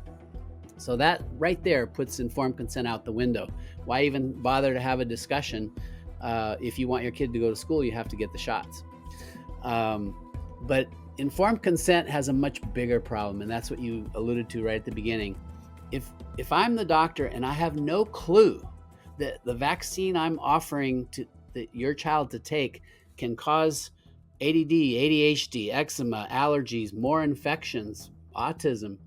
So that right there puts informed consent out the window. Why even bother to have a discussion? If you want your kid to go to school, you have to get the shots. But informed consent has a much bigger problem, and that's what you alluded to right at the beginning. If I'm the doctor and I have no clue that the vaccine I'm offering to your child to take can cause ADD, ADHD, eczema, allergies, more infections, autism.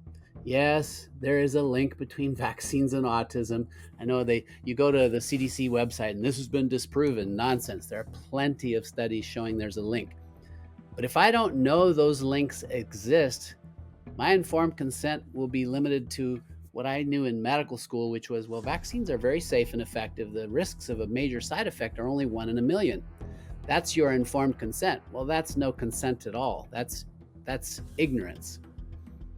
Yes, there is a link between vaccines and autism. I know you go to the CDC website and this has been disproven. Nonsense. There are plenty of studies showing there's a link. But if I don't know those links exist, my informed consent will be limited to what I knew in medical school, which was, well, vaccines are very safe and effective. The risks of a major side effect are only 1 in a million. That's your informed consent. Well, that's no consent at all. That's ignorance.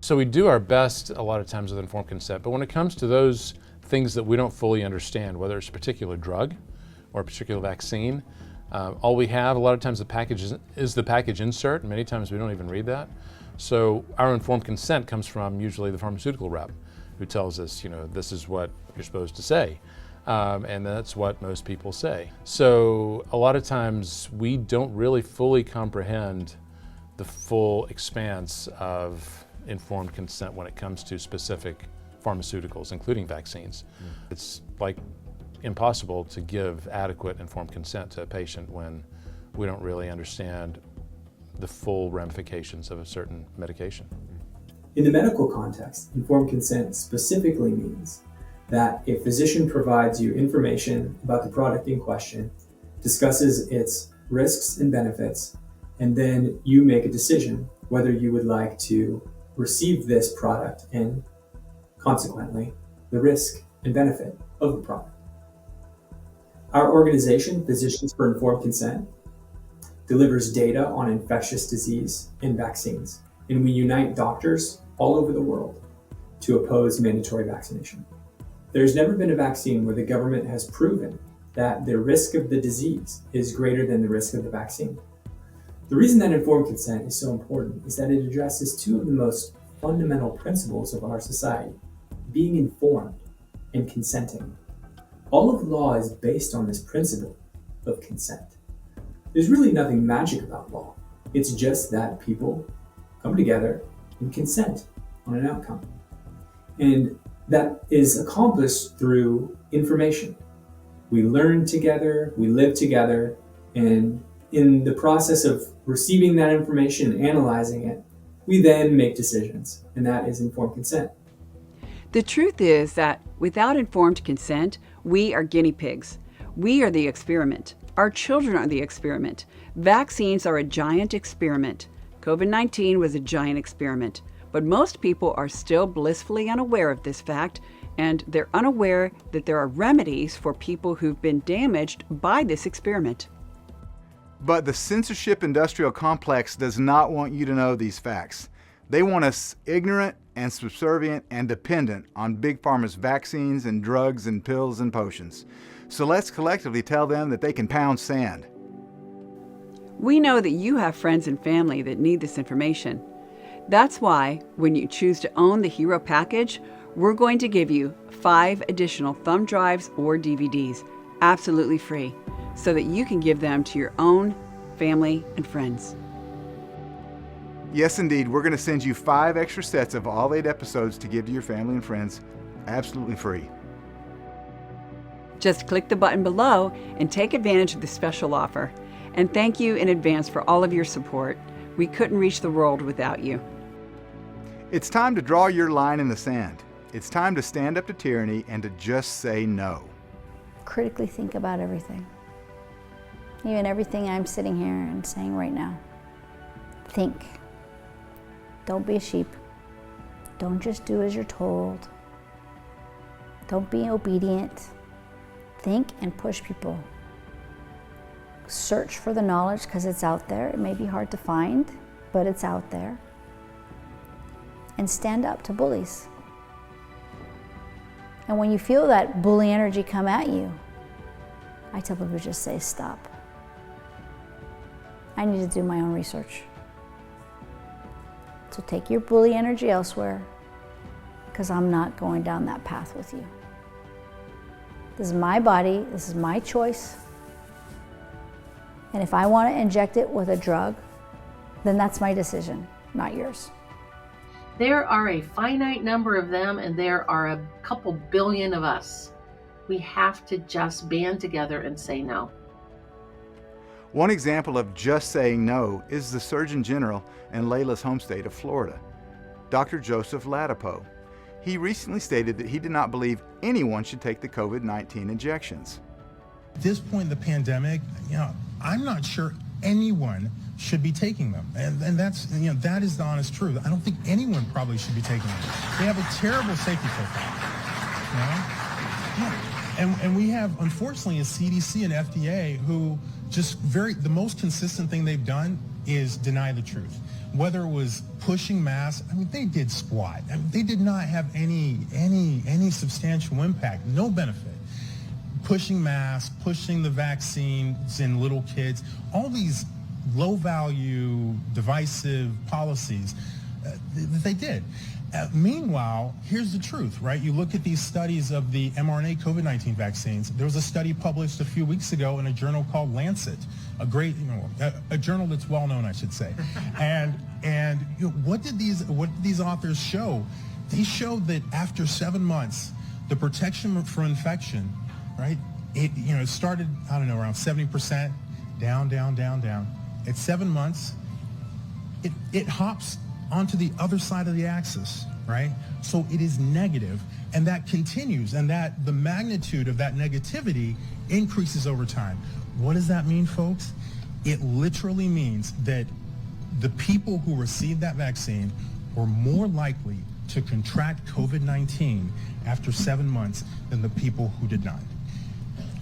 So we do our best a lot of times with informed consent, but when it comes to those things that we don't fully understand, whether it's a particular drug or a particular vaccine, all we have a lot of times the package is the package insert, and many times we don't even read that. So our informed consent comes from usually the pharmaceutical rep, who tells us, this is what you're supposed to say. And that's what most people say. So a lot of times we don't really fully comprehend the full expanse of informed consent when it comes to specific pharmaceuticals, including vaccines. It's like impossible to give adequate informed consent to a patient when we don't really understand the full ramifications of a certain medication. In the medical context, informed consent specifically means that a physician provides you information about the product in question, discusses its risks and benefits, and then you make a decision whether you would like to receive this product and consequently the risk and benefit of the product. Our organization, Physicians for Informed Consent, delivers data on infectious disease and vaccines, and we unite doctors all over the world to oppose mandatory vaccination. There's never been a vaccine where the government has proven that the risk of the disease is greater than the risk of the vaccine. The reason that informed consent is so important is that it addresses two of the most fundamental principles of our society: being informed and consenting. All of law is based on this principle of consent. There's really nothing magic about law. It's just that people come together and consent on an outcome. And that is accomplished through information. We learn together, we live together, and in the process of receiving that information and analyzing it, we then make decisions, and that is informed consent. The truth is that without informed consent, we are guinea pigs. We are the experiment. Our children are the experiment. Vaccines are a giant experiment. COVID-19 was a giant experiment. But most people are still blissfully unaware of this fact, and they're unaware that there are remedies for people who've been damaged by this experiment. But the censorship industrial complex does not want you to know these facts. They want us ignorant and subservient and dependent on Big Pharma's vaccines and drugs and pills and potions. So let's collectively tell them that they can pound sand. We know that you have friends and family that need this information. That's why, when you choose to own the Hero package, we're going to give you 5 additional thumb drives or DVDs, absolutely free, so that you can give them to your own family and friends. Yes, indeed, we're going to send you 5 extra sets of all 8 episodes to give to your family and friends, absolutely free. Just click the button below and take advantage of this special offer. And thank you in advance for all of your support. We couldn't reach the world without you. It's time to draw your line in the sand. It's time to stand up to tyranny and to just say no. Critically think about everything. Even everything I'm sitting here and saying right now. Think. Don't be a sheep. Don't just do as you're told. Don't be obedient. Think and push people. Search for the knowledge because it's out there. It may be hard to find, but it's out there. And stand up to bullies. And when you feel that bully energy come at you, I tell people just say stop. I need to do my own research. So take your bully energy elsewhere, because I'm not going down that path with you. This is my body, this is my choice. And if I want to inject it with a drug, then that's my decision, not yours. There are a finite number of them, and there are a couple billion of us. We have to just band together and say no. One example of just saying no is the Surgeon General in Layla's home state of Florida, Dr. Joseph Ladapo. He recently stated that he did not believe anyone should take the COVID-19 injections. At this point in the pandemic, I'm not sure anyone should be taking them. And that's, that is the honest truth. I don't think anyone probably should be taking them. They have a terrible safety profile. And we have, unfortunately, a CDC and FDA who just the most consistent thing they've done is deny the truth. Whether it was pushing masks, they did squat. They did not have any substantial impact, no benefit. Pushing masks, pushing the vaccines in little kids, all these low-value, divisive policies that they did. Meanwhile, here's the truth, right? You look at these studies of the mRNA COVID-19 vaccines. There was a study published a few weeks ago in a journal called Lancet, a great, a journal that's well known, I should say. And what did these authors show? They showed that after 7 months, the protection for infection, right? It started, around 70%, down. At 7 months, it hops onto the other side of the axis, right? So it is negative, and that continues, and that the magnitude of that negativity increases over time. What does that mean, folks? It literally means that the people who received that vaccine were more likely to contract COVID-19 after 7 months than the people who did not.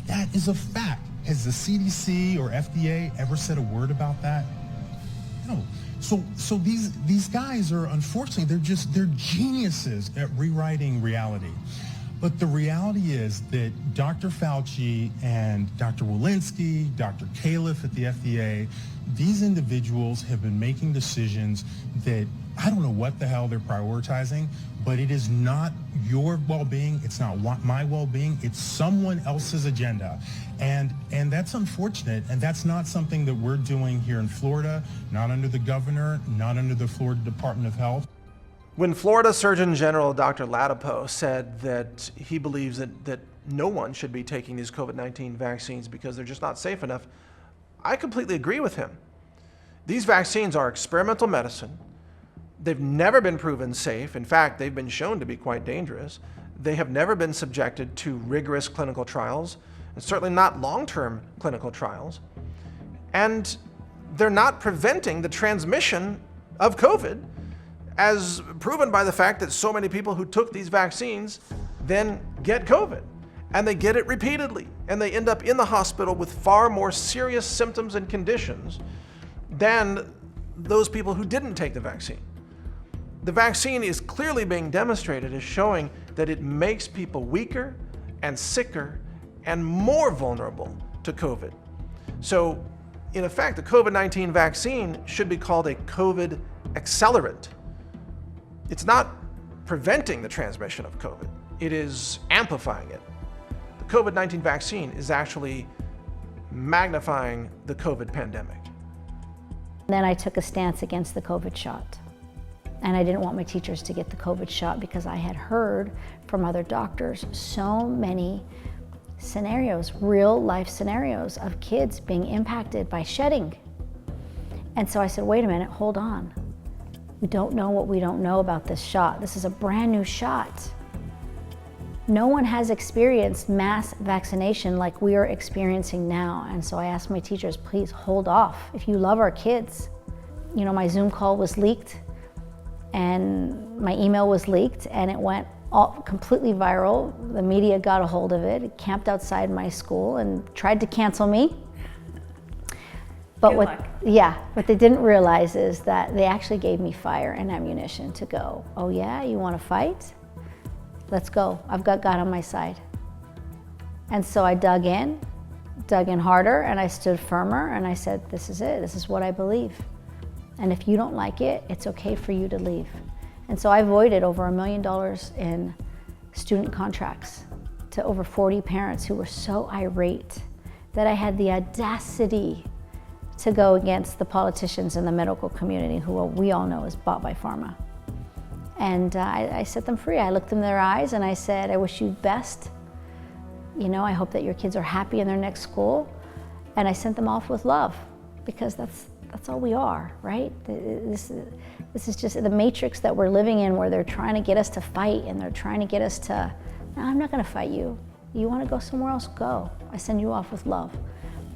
That is a fact. Has the CDC or FDA ever said a word about that? No. So these guys are, unfortunately, they're geniuses at rewriting reality. But the reality is that Dr. Fauci and Dr. Walensky, Dr. Calea at the FDA, these individuals have been making decisions that I don't know what the hell they're prioritizing, but it is not your well-being, it's not my well-being, it's someone else's agenda. And that's unfortunate, and that's not something that we're doing here in Florida, not under the governor, not under the Florida Department of Health. When Florida Surgeon General Dr. Ladapo said that he believes that no one should be taking these COVID-19 vaccines because they're just not safe enough, I completely agree with him. These vaccines are experimental medicine. They've never been proven safe. In fact, they've been shown to be quite dangerous. They have never been subjected to rigorous clinical trials, and certainly not long-term clinical trials. And they're not preventing the transmission of COVID, as proven by the fact that so many people who took these vaccines then get COVID. And they get it repeatedly. And they end up in the hospital with far more serious symptoms and conditions than those people who didn't take the vaccine. The vaccine is clearly being demonstrated as showing that it makes people weaker and sicker and more vulnerable to COVID. So, in effect, the COVID-19 vaccine should be called a COVID accelerant. It's not preventing the transmission of COVID, it is amplifying it. The COVID-19 vaccine is actually magnifying the COVID pandemic. Then I took a stance against the COVID shot. And I didn't want my teachers to get the COVID shot because I had heard from other doctors so many scenarios, real life scenarios of kids being impacted by shedding. And so I said, wait a minute, hold on. We don't know what we don't know about this shot. This is a brand new shot. No one has experienced mass vaccination like we are experiencing now. And so I asked my teachers, please hold off. If you love our kids, you know, my Zoom call was leaked and my email was leaked and it went all completely viral. The media got a hold of it. It camped outside my school and tried to cancel me. But what they didn't realize is that they actually gave me fire and ammunition to go, oh yeah, you want to fight? Let's go. I've got God on my side. And so I dug in harder, and I stood firmer, and I said, this is it. This is what I believe. And if you don't like it, it's okay for you to leave. And so I voided over $1 million in student contracts to over 40 parents who were so irate that I had the audacity to go against the politicians in the medical community who we all know is bought by pharma. And I set them free. I looked them in their eyes and I said, I wish you best. You know, I hope that your kids are happy in their next school. And I sent them off with love because that's all we are, right? This is just the matrix that we're living in where they're trying to get us to fight and they're trying to get us to, no, I'm not gonna fight you. You wanna go somewhere else, go. I send you off with love.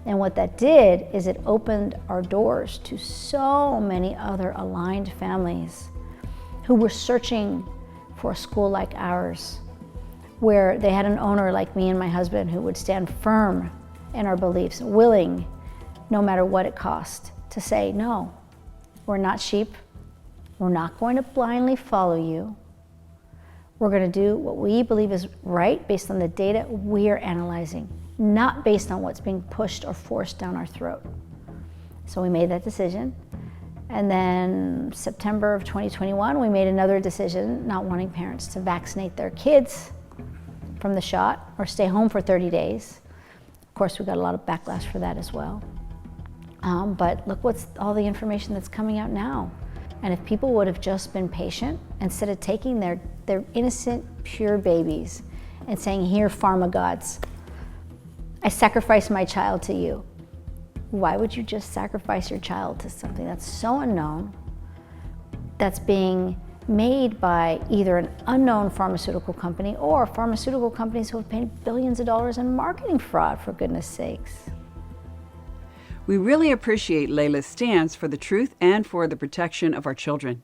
And what that did is it opened our doors to so many other aligned families who were searching for a school like ours, where they had an owner like me and my husband who would stand firm in our beliefs, willing, no matter what it cost, to say, no, we're not sheep. We're not going to blindly follow you. We're going to do what we believe is right based on the data we are analyzing, not based on what's being pushed or forced down our throat. So we made that decision. And then September of 2021, we made another decision, not wanting parents to vaccinate their kids from the shot or stay home for 30 days. Of course, we got a lot of backlash for that as well. But look what's all the information that's coming out now. And if people would have just been patient, instead of taking their innocent, pure babies and saying, here, pharma gods, I sacrifice my child to you. Why would you just sacrifice your child to something that's so unknown, that's being made by either an unknown pharmaceutical company or pharmaceutical companies who have paid billions of dollars in marketing fraud, for goodness sakes? We really appreciate Layla's stance for the truth and for the protection of our children.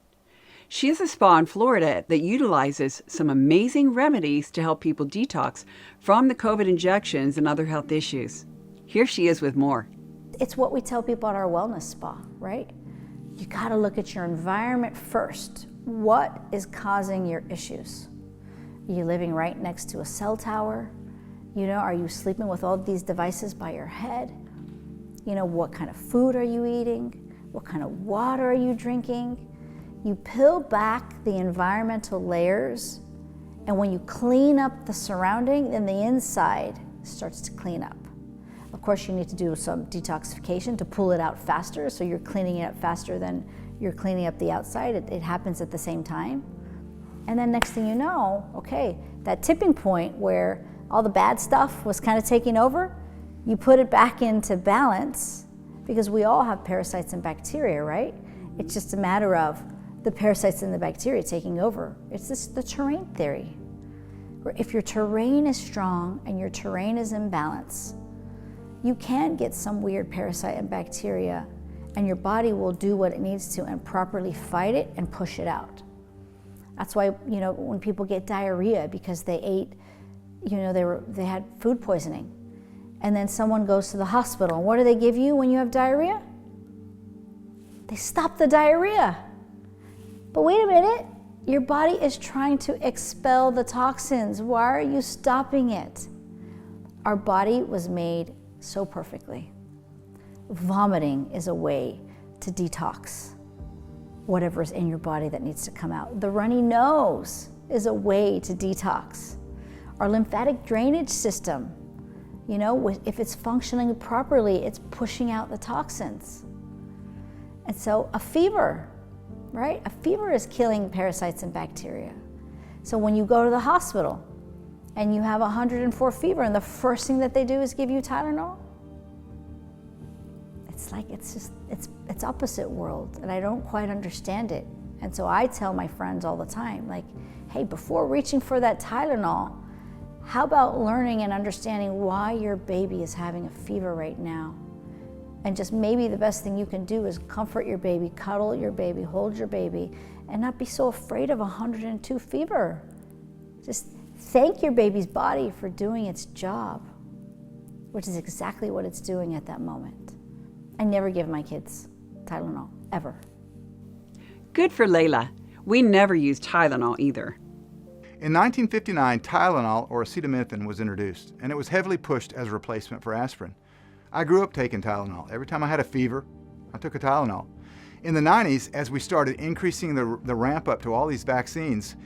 She has a spa in Florida that utilizes some amazing remedies to help people detox from the COVID injections and other health issues. Here she is with more. It's what we tell people at our wellness spa, right? You gotta look at your environment first. What is causing your issues? Are you living right next to a cell tower? You know, are you sleeping with all these devices by your head? You know, what kind of food are you eating? What kind of water are you drinking? You peel back the environmental layers, and when you clean up the surrounding, then the inside starts to clean up. Of course, you need to do some detoxification to pull it out faster, so you're cleaning it up faster than you're cleaning up the outside. It happens at the same time. And then next thing you know, okay, that tipping point where all the bad stuff was kind of taking over, you put it back into balance, because we all have parasites and bacteria, right? It's just a matter of the parasites and the bacteria taking over. It's the terrain theory. Where if your terrain is strong and your terrain is in balance, you can get some weird parasite and bacteria, and your body will do what it needs to and properly fight it and push it out. That's why, you know, when people get diarrhea because they ate, you know, they had food poisoning, and then someone goes to the hospital, and what do they give you when you have diarrhea? They stop the diarrhea. But wait a minute, your body is trying to expel the toxins. Why are you stopping it? Our body was made so perfectly. Vomiting is a way to detox whatever's in your body that needs to come out. The runny nose is a way to detox. Our lymphatic drainage system, you know, if it's functioning properly, it's pushing out the toxins. And so a fever, right? A fever is killing parasites and bacteria. So when you go to the hospital and you have 104 fever and the first thing that they do is give you Tylenol, it's like, it's opposite world, and I don't quite understand it. And so I tell my friends all the time, like, hey, before reaching for that Tylenol, how about learning and understanding why your baby is having a fever right now? And just maybe the best thing you can do is comfort your baby, cuddle your baby, hold your baby, and not be so afraid of 102 fever. Just thank your baby's body for doing its job, which is exactly what it's doing at that moment. I never give my kids Tylenol, ever. Good for Layla. We never used Tylenol either. In 1959, Tylenol, or acetaminophen, was introduced, and it was heavily pushed as a replacement for aspirin. I grew up taking Tylenol. Every time I had a fever, I took a Tylenol. In the 90s, as we started increasing the ramp up to all these vaccines,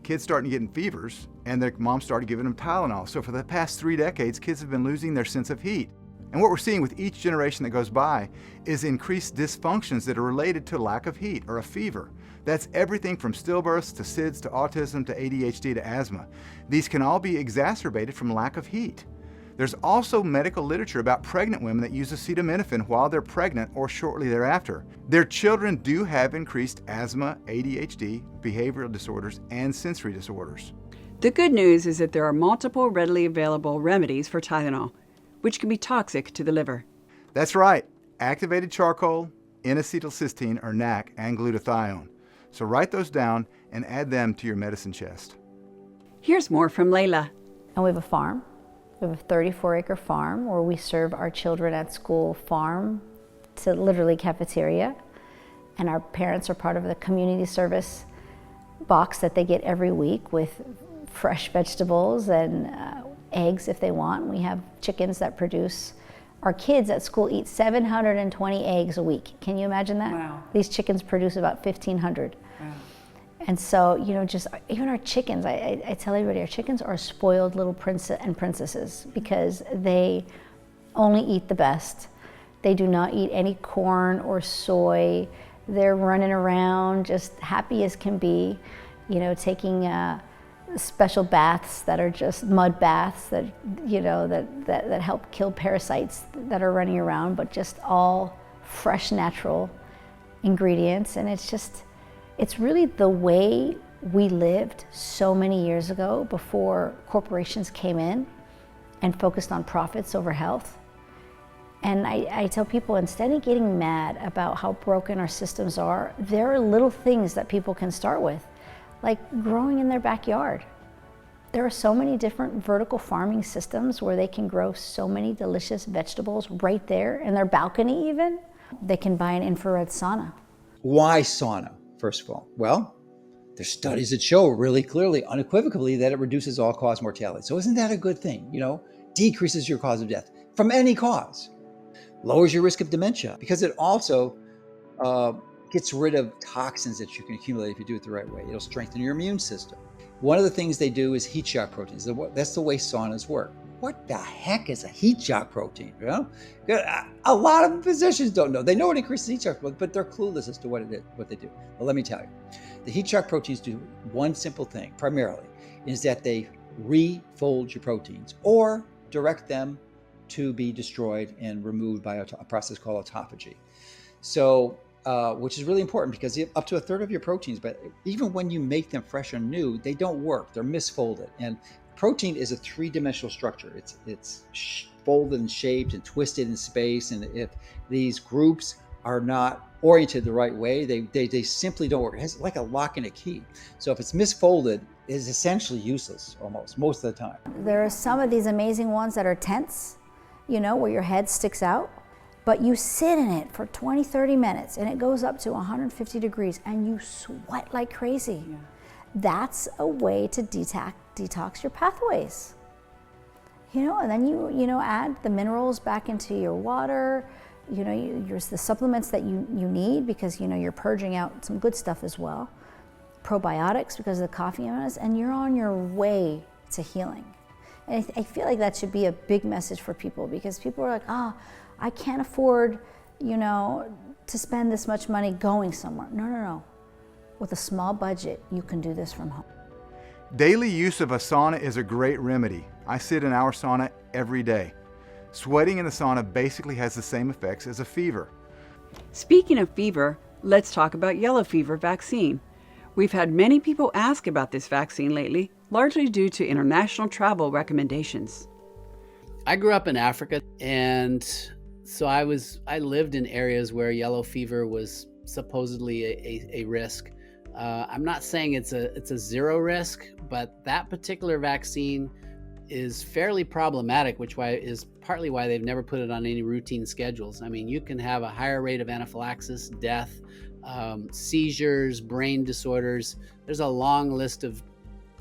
kids started getting fevers, and their moms started giving them Tylenol. So for the past 3 decades, kids have been losing their sense of heat. And what we're seeing with each generation that goes by is increased dysfunctions that are related to lack of heat or a fever. That's everything from stillbirths to SIDS to autism to ADHD to asthma. These can all be exacerbated from lack of heat. There's also medical literature about pregnant women that use acetaminophen while they're pregnant or shortly thereafter. Their children do have increased asthma, ADHD, behavioral disorders, and sensory disorders. The good news is that there are multiple readily available remedies for Tylenol, which can be toxic to the liver. That's right, activated charcoal, N-acetylcysteine or NAC, and glutathione. So write those down and add them to your medicine chest. Here's more from Layla. And we have a farm. We have a 34-acre farm where we serve our children at school farm to literally cafeteria. And our parents are part of the community service box that they get every week with fresh vegetables and eggs if they want. We have chickens that produce. Our kids at school eat 720 eggs a week. Can you imagine that? Wow. These chickens produce about 1,500. Wow. And so, you know, just even our chickens, I tell everybody, our chickens are spoiled little princes and princesses because they only eat the best. They do not eat any corn or soy. They're running around just happy as can be, you know, taking special baths that are just mud baths that, you know, that help kill parasites that are running around, but just all fresh, natural ingredients. And it's really the way we lived so many years ago before corporations came in and focused on profits over health. And I tell people, instead of getting mad about how broken our systems are, there are little things that people can start with, like growing in their backyard. There are so many different vertical farming systems where they can grow so many delicious vegetables right there in their balcony even. They can buy an infrared sauna. Why sauna, first of all? Well, there's studies that show really clearly, unequivocally, that it reduces all-cause mortality. So isn't that a good thing? You know, decreases your cause of death from any cause. Lowers your risk of dementia because it also gets rid of toxins that you can accumulate if you do it the right way. It'll strengthen your immune system. One of the things they do is heat shock proteins. That's the way saunas work. What the heck is a heat shock protein? You know, a lot of physicians don't know. They know it increases heat shock, but they're clueless as to what it is, what they do. Well, let me tell you, the heat shock proteins do one simple thing. Primarily, is that they refold your proteins or direct them to be destroyed and removed by a process called autophagy. So, which is really important because up to a third of your proteins, but even when you make them fresh and new, they don't work. They're misfolded. And protein is a three-dimensional structure. It's folded and shaped and twisted in space. And if these groups are not oriented the right way, they simply don't work. It's like a lock and a key. So if it's misfolded, it's essentially useless almost, most of the time. There are some of these amazing ones that are tents, you know, where your head sticks out, but you sit in it for 20, 30 minutes and it goes up to 150 degrees and you sweat like crazy. Yeah. That's a way to detox your pathways. You know, and then you know, add the minerals back into your water, you know, the supplements that you need because, you know, you're purging out some good stuff as well. Probiotics because of the coffee in us, and you're on your way to healing. And I feel like that should be a big message for people because people are like, I can't afford, you know, to spend this much money going somewhere. No. With a small budget, you can do this from home. Daily use of a sauna is a great remedy. I sit in our sauna every day. Sweating in the sauna basically has the same effects as a fever. Speaking of fever, let's talk about yellow fever vaccine. We've had many people ask about this vaccine lately, largely due to international travel recommendations. I grew up in Africa, and so I lived in areas where yellow fever was supposedly a risk. I'm not saying it's a zero risk, but that particular vaccine is fairly problematic, which is partly why they've never put it on any routine schedules. I mean, you can have a higher rate of anaphylaxis, death, seizures, brain disorders. There's a long list of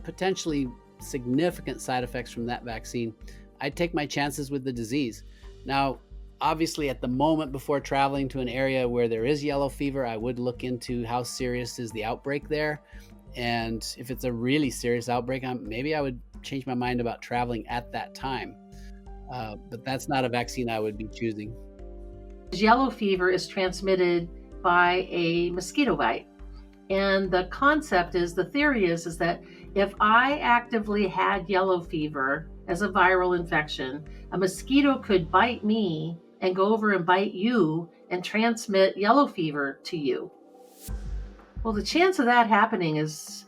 potentially significant side effects from that vaccine. I'd take my chances with the disease. Now, obviously, at the moment before traveling to an area where there is yellow fever, I would look into how serious is the outbreak there. And if it's a really serious outbreak, maybe I would change my mind about traveling at that time. But that's not a vaccine I would be choosing. Yellow fever is transmitted by a mosquito bite. And the concept is, the theory is that if I actively had yellow fever as a viral infection, a mosquito could bite me and go over and bite you and transmit yellow fever to you. Well, the chance of that happening is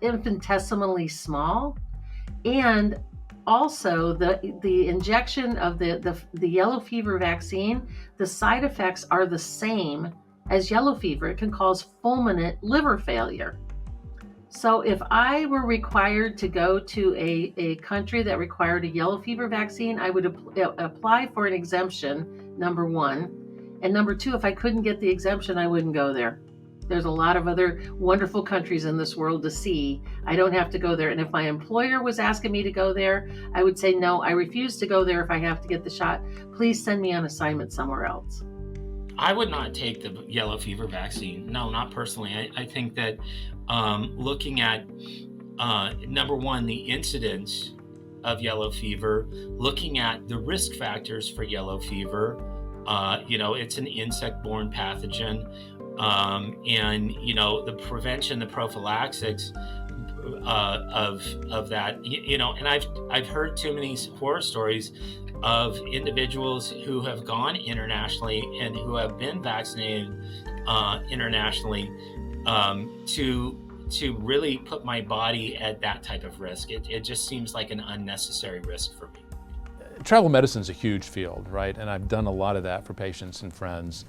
infinitesimally small. And also the injection of the yellow fever vaccine, the side effects are the same as yellow fever. It can cause fulminant liver failure. So if I were required to go to a country that required a yellow fever vaccine, I would apply for an exemption, number one. And number two, if I couldn't get the exemption, I wouldn't go there. There's a lot of other wonderful countries in this world to see. I don't have to go there. And if my employer was asking me to go there, I would say, no, I refuse to go there if I have to get the shot. Please send me on assignment somewhere else. I would not take the yellow fever vaccine. No, not personally. I think that looking at, number one, the incidence of yellow fever, looking at the risk factors for yellow fever, it's an insect-borne pathogen, and, the prevention, the prophylaxis of that, and I've heard too many horror stories of individuals who have gone internationally and who have been vaccinated internationally to really put my body at that type of risk. It just seems like an unnecessary risk for me. travel medicine is a huge field, right? And I've done a lot of that for patients and friends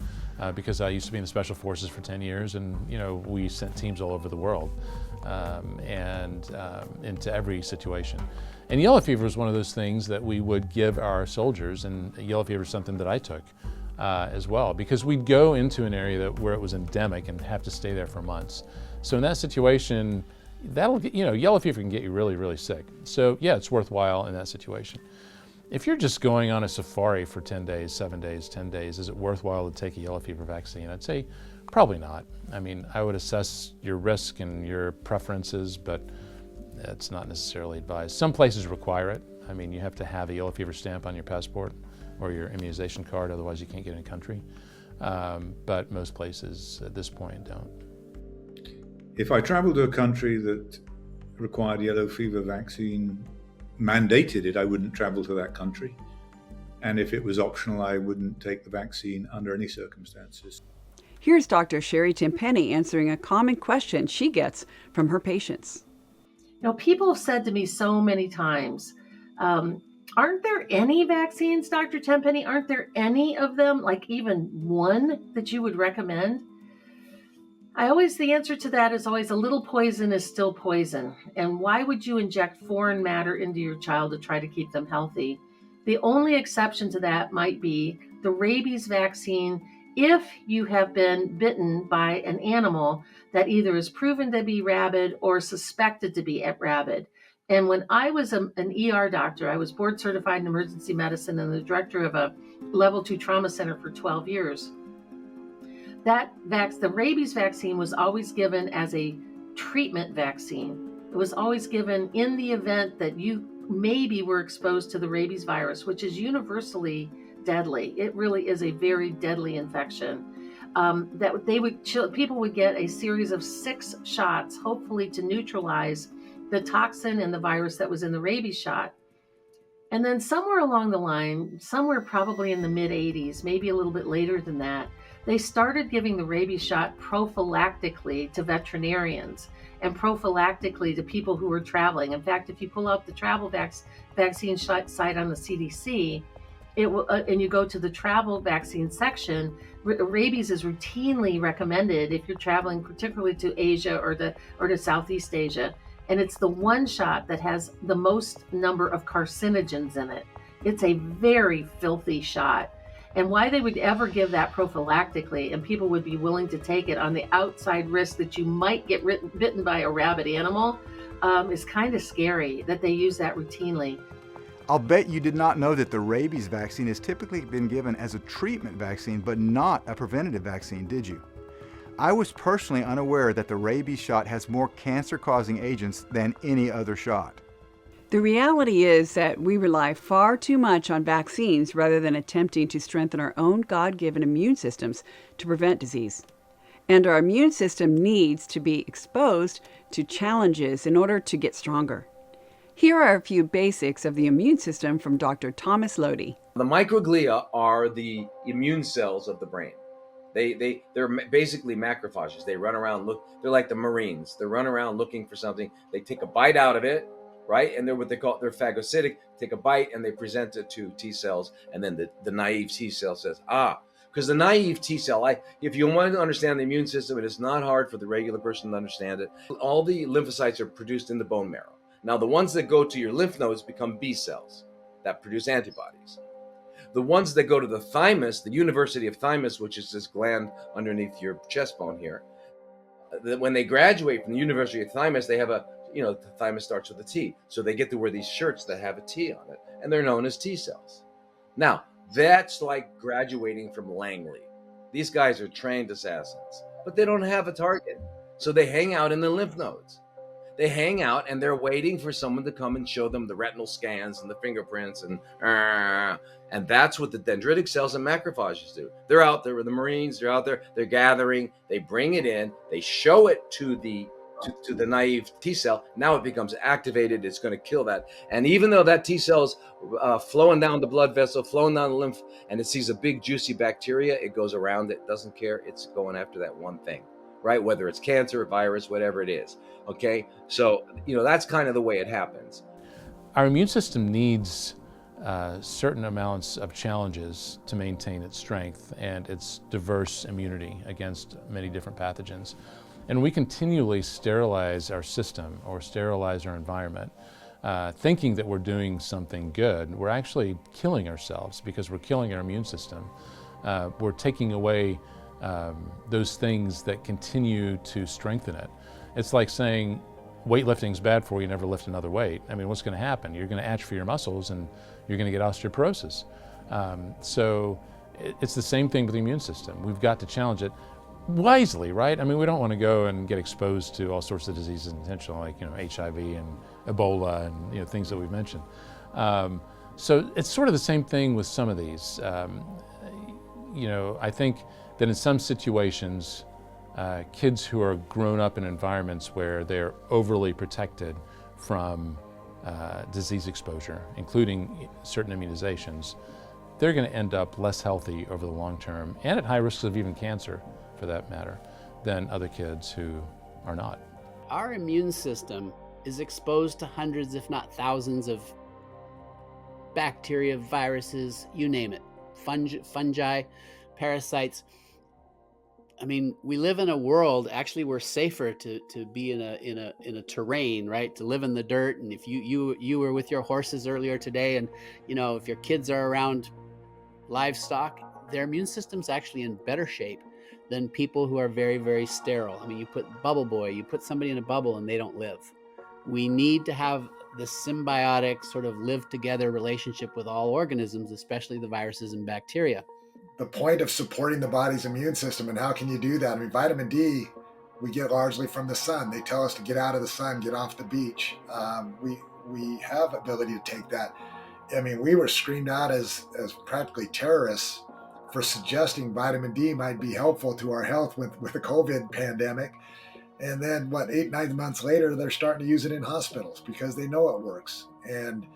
because I used to be in the Special Forces for 10 years, and we sent teams all over the world and into every situation. And yellow fever is one of those things that we would give our soldiers, and yellow fever is something that I took as well, because we'd go into an area where it was endemic and have to stay there for months. So in that situation, yellow fever can get you really, really sick. So yeah, it's worthwhile in that situation. If you're just going on a safari for 10 days, 7 days, 10 days, is it worthwhile to take a yellow fever vaccine? I'd say probably not. I mean, I would assess your risk and your preferences, but it's not necessarily advised. Some places require it. I mean, you have to have a yellow fever stamp on your passport or your immunization card, otherwise you can't get in the country. But most places at this point don't. If I travel to a country that required yellow fever vaccine, mandated it, I wouldn't travel to that country. And if it was optional, I wouldn't take the vaccine under any circumstances. Here's Dr. Sherry Timpenny answering a common question she gets from her patients. People have said to me so many times, aren't there any vaccines, Dr. Timpenny? Aren't there any of them, like even one that you would recommend? The answer to that is always a little poison is still poison. And why would you inject foreign matter into your child to try to keep them healthy? The only exception to that might be the rabies vaccine if you have been bitten by an animal that either is proven to be rabid or suspected to be rabid. And when I was an ER doctor, I was board certified in emergency medicine and the director of a level 2 trauma center for 12 years. The rabies vaccine was always given as a treatment vaccine. It was always given in the event that you maybe were exposed to the rabies virus, which is universally deadly. It really is a very deadly infection. People would get a series of 6 shots, hopefully to neutralize the toxin and the virus that was in the rabies shot. And then somewhere along the line, somewhere probably in the mid-'80s, maybe a little bit later than that, they started giving the rabies shot prophylactically to veterinarians and prophylactically to people who were traveling. In fact, if you pull up the travel vaccine site on the CDC, and you go to the travel vaccine section, rabies is routinely recommended if you're traveling particularly to Asia or to Southeast Asia. And it's the one shot that has the most number of carcinogens in it. It's a very filthy shot. And why they would ever give that prophylactically and people would be willing to take it on the outside risk that you might get bitten by a rabid animal is kind of scary that they use that routinely. I'll bet you did not know that the rabies vaccine has typically been given as a treatment vaccine, but not a preventative vaccine, did you? I was personally unaware that the rabies shot has more cancer-causing agents than any other shot. The reality is that we rely far too much on vaccines rather than attempting to strengthen our own God-given immune systems to prevent disease. And our immune system needs to be exposed to challenges in order to get stronger. Here are a few basics of the immune system from Dr. Thomas Lodi. The microglia are the immune cells of the brain. They're basically macrophages. They run around, they're like the Marines. They run around looking for something. They take a bite out of it, right? And they're they're phagocytic, take a bite and they present it to T cells. And then the naive T cell says, because the naive T cell, if you want to understand the immune system, it is not hard for the regular person to understand it. All the lymphocytes are produced in the bone marrow. Now, the ones that go to your lymph nodes become B cells that produce antibodies. The ones that go to the thymus, the University of Thymus, which is this gland underneath your chest bone here, when they graduate from the University of Thymus, they have the thymus starts with a T. So they get to wear these shirts that have a T on it, and they're known as T cells. Now, that's like graduating from Langley. These guys are trained assassins, but they don't have a target. So they hang out in the lymph nodes. They hang out and they're waiting for someone to come and show them the retinal scans and the fingerprints and that's what the dendritic cells and macrophages do. They're out there with the Marines. They're out there. They're gathering. They bring it in. They show it to the naive T cell. Now it becomes activated. It's going to kill that. And even though that T cell is flowing down the blood vessel, flowing down the lymph, and it sees a big juicy bacteria, it goes around it. Doesn't care. It's going after that one thing. Right? Whether it's cancer, virus, whatever it is. Okay? So, that's kind of the way it happens. Our immune system needs certain amounts of challenges to maintain its strength and its diverse immunity against many different pathogens. And we continually sterilize our system or sterilize our environment, thinking that we're doing something good. We're actually killing ourselves because we're killing our immune system. We're taking away those things that continue to strengthen it. It's like saying weightlifting is bad for you, never lift another weight. I mean, what's going to happen? You're going to atrophy your muscles and you're going to get osteoporosis. So it's the same thing with the immune system. We've got to challenge it wisely, right? I mean, we don't want to go and get exposed to all sorts of diseases intentionally, like HIV and Ebola and things that we've mentioned. So it's sort of the same thing with some of these. I think that in some situations, kids who are grown up in environments where they're overly protected from disease exposure, including certain immunizations, they're going to end up less healthy over the long term and at high risks of even cancer, for that matter, than other kids who are not. Our immune system is exposed to hundreds, if not thousands, of bacteria, viruses, you name it, fungi, parasites. I mean, we live in a world, actually we're safer to be in a terrain, right? To live in the dirt. And if you were with your horses earlier today, and if your kids are around livestock, their immune system's actually in better shape than people who are very, very sterile. I mean, you put Bubble Boy, you put somebody in a bubble and they don't live. We need to have this symbiotic sort of live together relationship with all organisms, especially the viruses and bacteria. The point of supporting the body's immune system, and how can you do that? I mean, vitamin D, we get largely from the sun. They tell us to get out of the sun, get off the beach. We have ability to take that. I mean, we were screamed out as practically terrorists for suggesting vitamin D might be helpful to our health with the COVID pandemic. And then 8-9 months later, they're starting to use it in hospitals because they know it works. And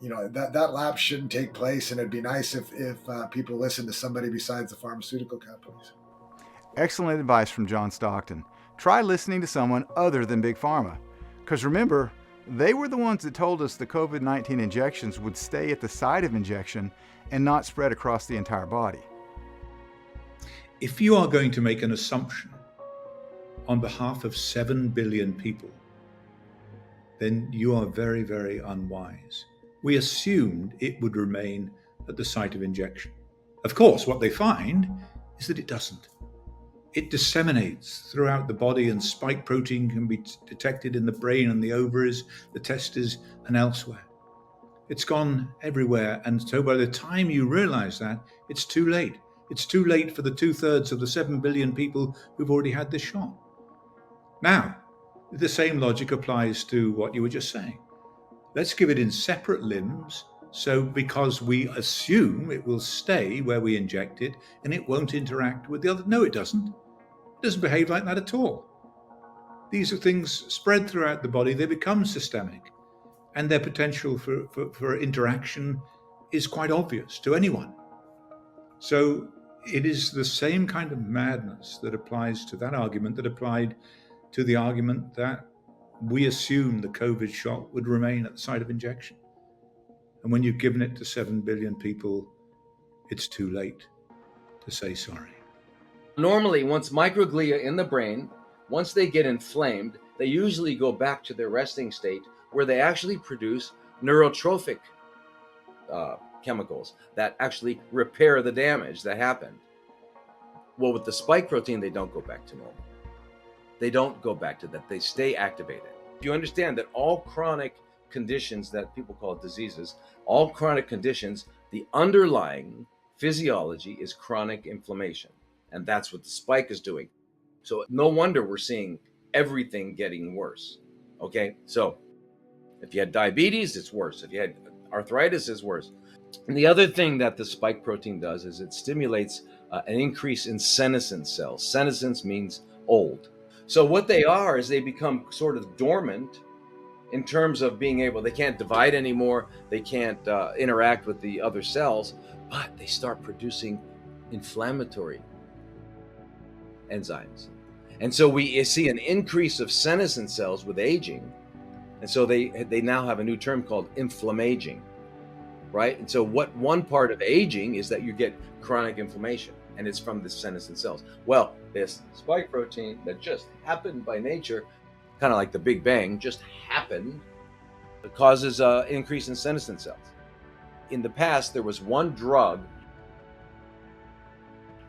that lapse shouldn't take place, and it'd be nice if people listen to somebody besides the pharmaceutical companies. Excellent advice from John Stockton. Try listening to someone other than Big Pharma. Because remember, they were the ones that told us the COVID-19 injections would stay at the site of injection and not spread across the entire body. If you are going to make an assumption on behalf of 7 billion people, then you are very, very unwise. We assumed it would remain at the site of injection. Of course, what they find is that it doesn't. It disseminates throughout the body, and spike protein can be detected in the brain and the ovaries, the testes, and elsewhere. It's gone everywhere, and so by the time you realize that, it's too late. It's too late for the 2/3 of the 7 billion people who've already had this shot. Now, the same logic applies to what you were just saying. Let's give it in separate limbs, so because we assume it will stay where we inject it and it won't interact with the other. No, it doesn't. It doesn't behave like that at all. These are things spread throughout the body. They become systemic, and their potential for interaction is quite obvious to anyone. So it is the same kind of madness that applies to that argument that applied to the argument that we assume the COVID shot would remain at the site of injection. And when you've given it to 7 billion people, it's too late to say sorry. Normally, once microglia in the brain, once they get inflamed, they usually go back to their resting state where they actually produce neurotrophic chemicals that actually repair the damage that happened. Well, with the spike protein, they don't go back to normal. They don't go back to that. They stay activated. You understand that all chronic conditions that people call diseases, all chronic conditions, the underlying physiology is chronic inflammation. And that's what the spike is doing. So no wonder we're seeing everything getting worse. Okay, so if you had diabetes, it's worse. If you had arthritis, it's worse. And the other thing that the spike protein does is it stimulates an increase in senescent cells. Senescence means old. So what they are is they become sort of dormant in terms of being able, they can't divide anymore, they can't interact with the other cells, but they start producing inflammatory enzymes. And so we see an increase of senescent cells with aging. And so they now have a new term called inflammaging. right? And so one part of aging is that you get chronic inflammation, and it's from the senescent cells. Well, this spike protein that just happened by nature, kind of like the Big Bang, just happened, it causes an increase in senescent cells. In the past, there was one drug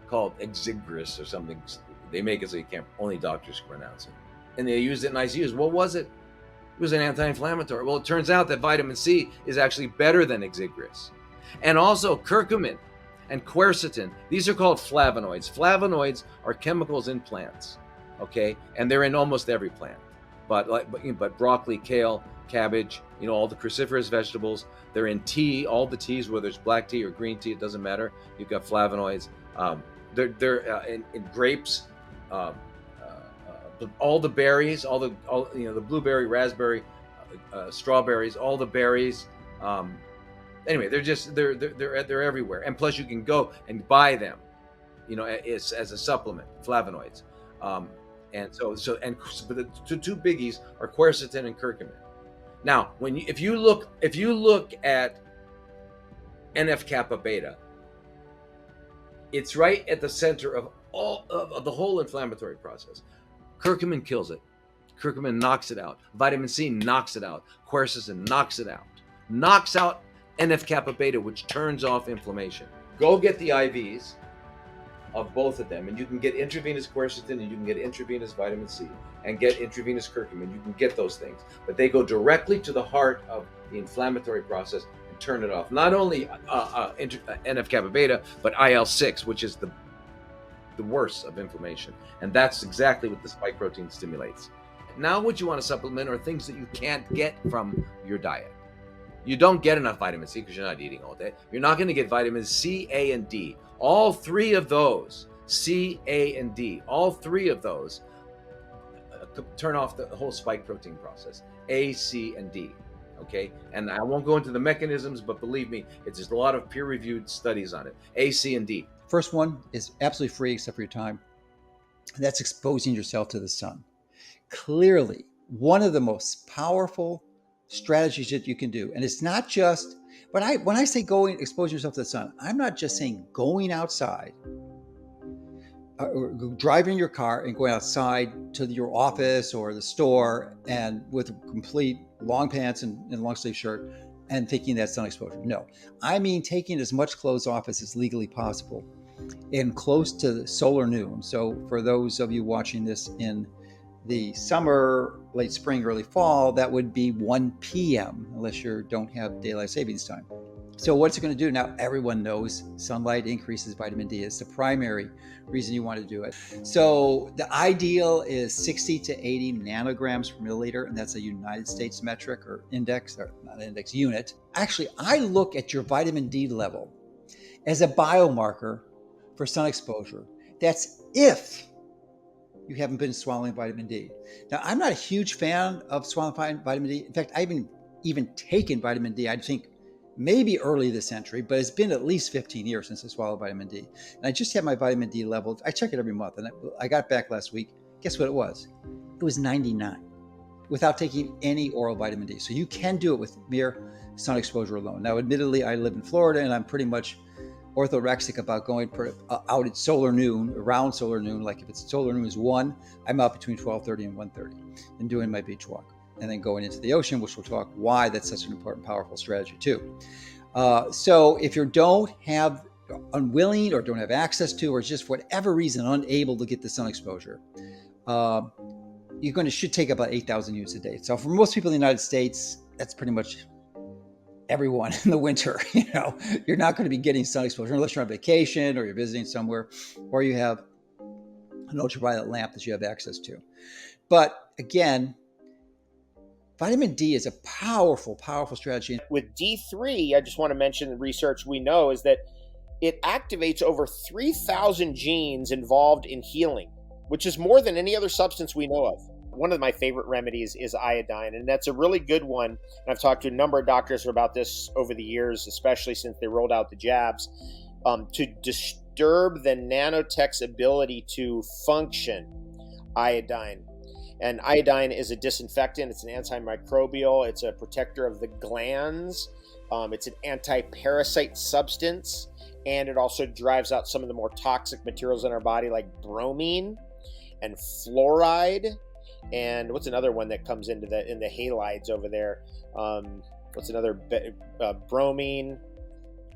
called Exigris or something. They make it so you can't, only doctors can pronounce it. And they used it in ICUs. What was it? It was an anti-inflammatory. Well, it turns out that vitamin C is actually better than Exigris. And also curcumin and quercetin. These are called flavonoids. Flavonoids are chemicals in plants, okay? And they're in almost every plant. But broccoli, kale, cabbage, all the cruciferous vegetables, they're in tea, all the teas, whether it's black tea or green tea, it doesn't matter. You've got flavonoids. They're in grapes, all the berries, all the blueberry, raspberry, strawberries, all the berries. Anyway, they're everywhere, and plus you can go and buy them, as a supplement, flavonoids. But the two biggies are quercetin and curcumin. Now, if you look at NF-kappa beta, it's right at the center of all of the whole inflammatory process. Curcumin kills it. Curcumin knocks it out. Vitamin C knocks it out. Quercetin knocks it out. Knocks out NF-kappa beta, which turns off inflammation. Go get the IVs of both of them, and you can get intravenous quercetin and you can get intravenous vitamin C and get intravenous curcumin. You can get those things, but they go directly to the heart of the inflammatory process and turn it off. Not only NF-kappa beta, but IL-6, which is the worst of inflammation, and that's exactly what the spike protein stimulates. Now, what you want to supplement are things that you can't get from your diet. You don't get enough vitamin C because you're not eating all day. You're not going to get vitamins C, A, and D. All three of those, C, A, and D, all three of those turn off the whole spike protein process. A, C, and D. Okay, and I won't go into the mechanisms, but believe me, it's just a lot of peer-reviewed studies on it. A, C, and D. First one is absolutely free except for your time. That's exposing yourself to the sun. Clearly, one of the most powerful strategies that you can do, and it's not just, when I say expose yourself to the sun, I'm not just saying going outside, or driving your car and going outside to your office or the store and with complete long pants and long sleeve shirt and taking that sun exposure. No, I mean taking as much clothes off as is legally possible and close to the solar noon. So for those of you watching this in the summer, late spring, early fall, that would be 1 p.m. unless you don't have daylight savings time. So what's it going to do? Now, everyone knows sunlight increases vitamin D. It's the primary reason you want to do it. So the ideal is 60 to 80 nanograms per milliliter, and that's a United States metric or index, or not index, unit. Actually, I look at your vitamin D level as a biomarker for sun exposure. That's if you haven't been swallowing vitamin D. Now, I'm not a huge fan of swallowing vitamin D. In fact, I haven't even taken vitamin D, I think, maybe early this century, but it's been at least 15 years since I swallowed vitamin D. And I just had my vitamin D level. I check it every month, and I got back last week. Guess what it was? It was 99 without taking any oral vitamin D. So you can do it with mere sun exposure alone. Now, admittedly, I live in Florida, and I'm pretty much orthorexic about going out at solar noon, around solar noon. Like if it's solar noon is 1, I'm out between 12:30 and 1:30 and doing my beach walk. And then going into the ocean, which we'll talk why that's such an important, powerful strategy too. So if you don't have, unwilling or don't have access to, or just for whatever reason unable to get the sun exposure, should take about 8,000 units a day. So for most people in the United States, that's pretty much everyone in the winter. You're not going to be getting sun exposure unless you're on vacation or you're visiting somewhere, or you have an ultraviolet lamp that you have access to. But again, vitamin D is a powerful, powerful strategy. With D3, I just want to mention the research we know is that it activates over 3,000 genes involved in healing, which is more than any other substance we know of. One of my favorite remedies is iodine, and that's a really good one. And I've talked to a number of doctors about this over the years, especially since they rolled out the jabs, to disturb the nanotech's ability to function, iodine. And iodine is a disinfectant. It's an antimicrobial. It's a protector of the glands. It's an anti-parasite substance, and it also drives out some of the more toxic materials in our body, like bromine and fluoride. And what's another one that comes into in the halides over there? What's another bromine?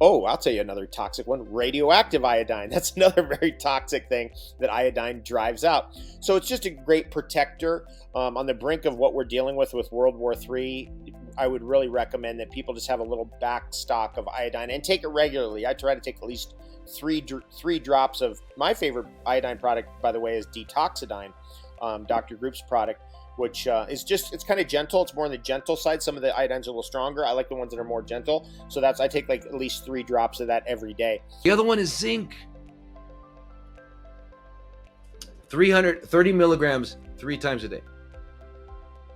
Oh, I'll tell you another toxic one, radioactive iodine. That's another very toxic thing that iodine drives out. So it's just a great protector. On the brink of what we're dealing with World War III, I would really recommend that people just have a little back stock of iodine and take it regularly. I try to take at least three drops of my favorite iodine product, by the way, is Detoxidine, Dr. Group's product, which is just, it's kind of gentle. It's more on the gentle side. Some of the iodines are a little stronger. I like the ones that are more gentle. So I take like at least 3 drops of that every day. The other one is zinc. 330 milligrams 3 times a day.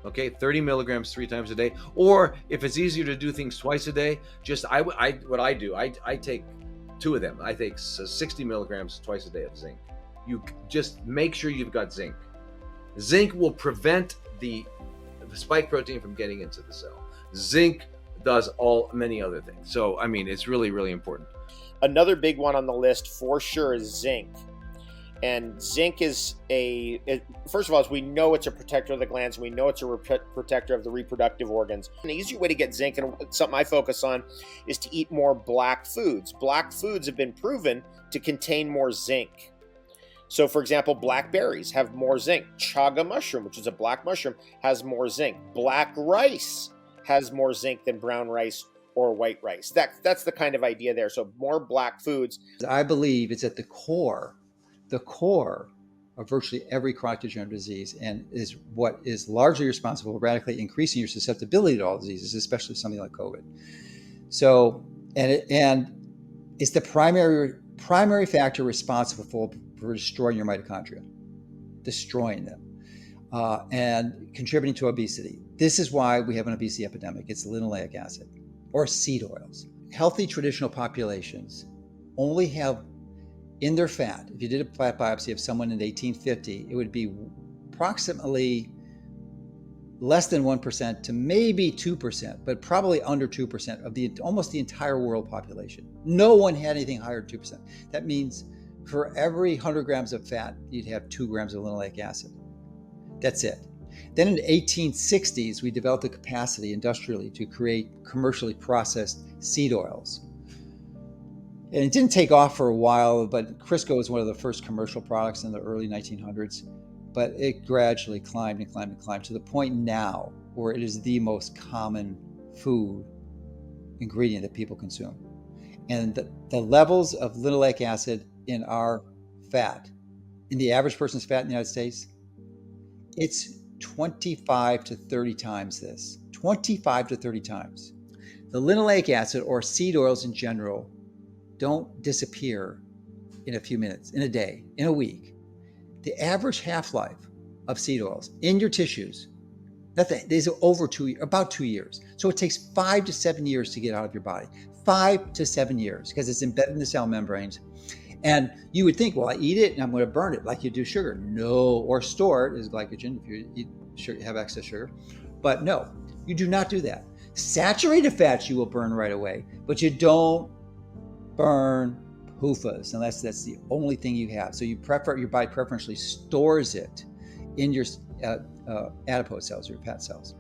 Okay, 30 milligrams 3 times a day. Or if it's easier to do things twice a day, what I do, I take 2 of them. I take 60 milligrams twice a day of zinc. You just make sure you've got zinc. Zinc will prevent the spike protein from getting into the cell. Zinc does many other things. So, I mean, it's really, really important. Another big one on the list for sure is zinc. And zinc is first of all, we know it's a protector of the glands. We know it's a protector of the reproductive organs. An easy way to get zinc, and something I focus on, is to eat more black foods. Black foods have been proven to contain more zinc. So, for example, blackberries have more zinc. Chaga mushroom, which is a black mushroom, has more zinc. Black rice has more zinc than brown rice or white rice. That's the kind of idea there. So more black foods. I believe it's at the core of virtually every chronic degenerative disease, and is what is largely responsible for radically increasing your susceptibility to all diseases, especially something like COVID. So, and it's the primary factor responsible for destroying your mitochondria, destroying them, and contributing to obesity. This is why we have an obesity epidemic. It's linoleic acid or seed oils. Healthy traditional populations only have in their fat, if you did a fat biopsy of someone in 1850, it would be approximately less than 1% to maybe 2%, but probably under 2% of almost the entire world population. No one had anything higher than 2%. That means for every 100 grams of fat, you'd have 2 grams of linoleic acid. That's it. Then in the 1860s, we developed the capacity industrially to create commercially processed seed oils. And it didn't take off for a while, but Crisco was one of the first commercial products in the early 1900s. But it gradually climbed and climbed and climbed to the point now where it is the most common food ingredient that people consume. And the levels of linoleic acid in our fat, in the average person's fat in the United States, it's 25 to 30 times this. 25 to 30 times. The linoleic acid, or seed oils in general, don't disappear in a few minutes, in a day, in a week. The average half-life of seed oils in your tissues, is about 2 years. So it takes 5 to 7 years to get out of your body. 5 to 7 years, because it's embedded in the cell membranes. And you would think, well, I eat it and I'm going to burn it like you do sugar. No, or store it as glycogen if you eat sugar, have excess sugar. But no, you do not do that. Saturated fats you will burn right away, but you don't burn PUFAs unless that's the only thing you have. So your body preferentially stores it in your adipose cells, your fat cells.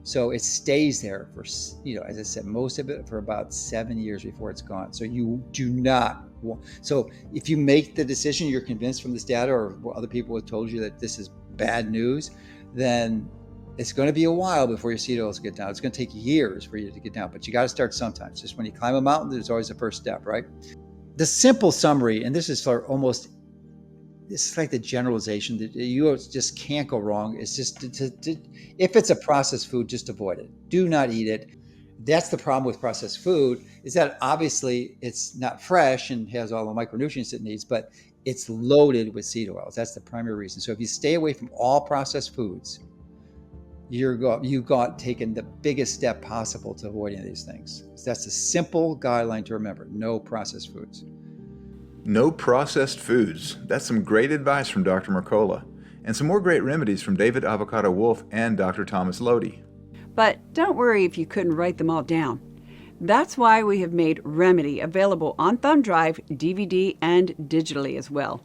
So it stays there for, as I said, most of it for about 7 years before it's gone. So you do not want. So if you make the decision, you're convinced from this data, or other people have told you that this is bad news, then it's going to be a while before your seed oils get down. It's going to take years for you to get down, but you got to start sometimes. Just when you climb a mountain, there's always a first step, right? The simple summary, and this is like the generalization that you just can't go wrong. It's just, if it's a processed food, just avoid it. Do not eat it. That's the problem with processed food, is that obviously it's not fresh and has all the micronutrients it needs, but it's loaded with seed oils. That's the primary reason. So if you stay away from all processed foods, you've got taken the biggest step possible to avoiding these things. So that's a simple guideline to remember: no processed foods. No processed foods. That's some great advice from Dr. Mercola, and some more great remedies from David Avocado Wolf and Dr. Thomas Lodi. But don't worry if you couldn't write them all down. That's why we have made Remedy available on thumb drive, DVD, and digitally as well.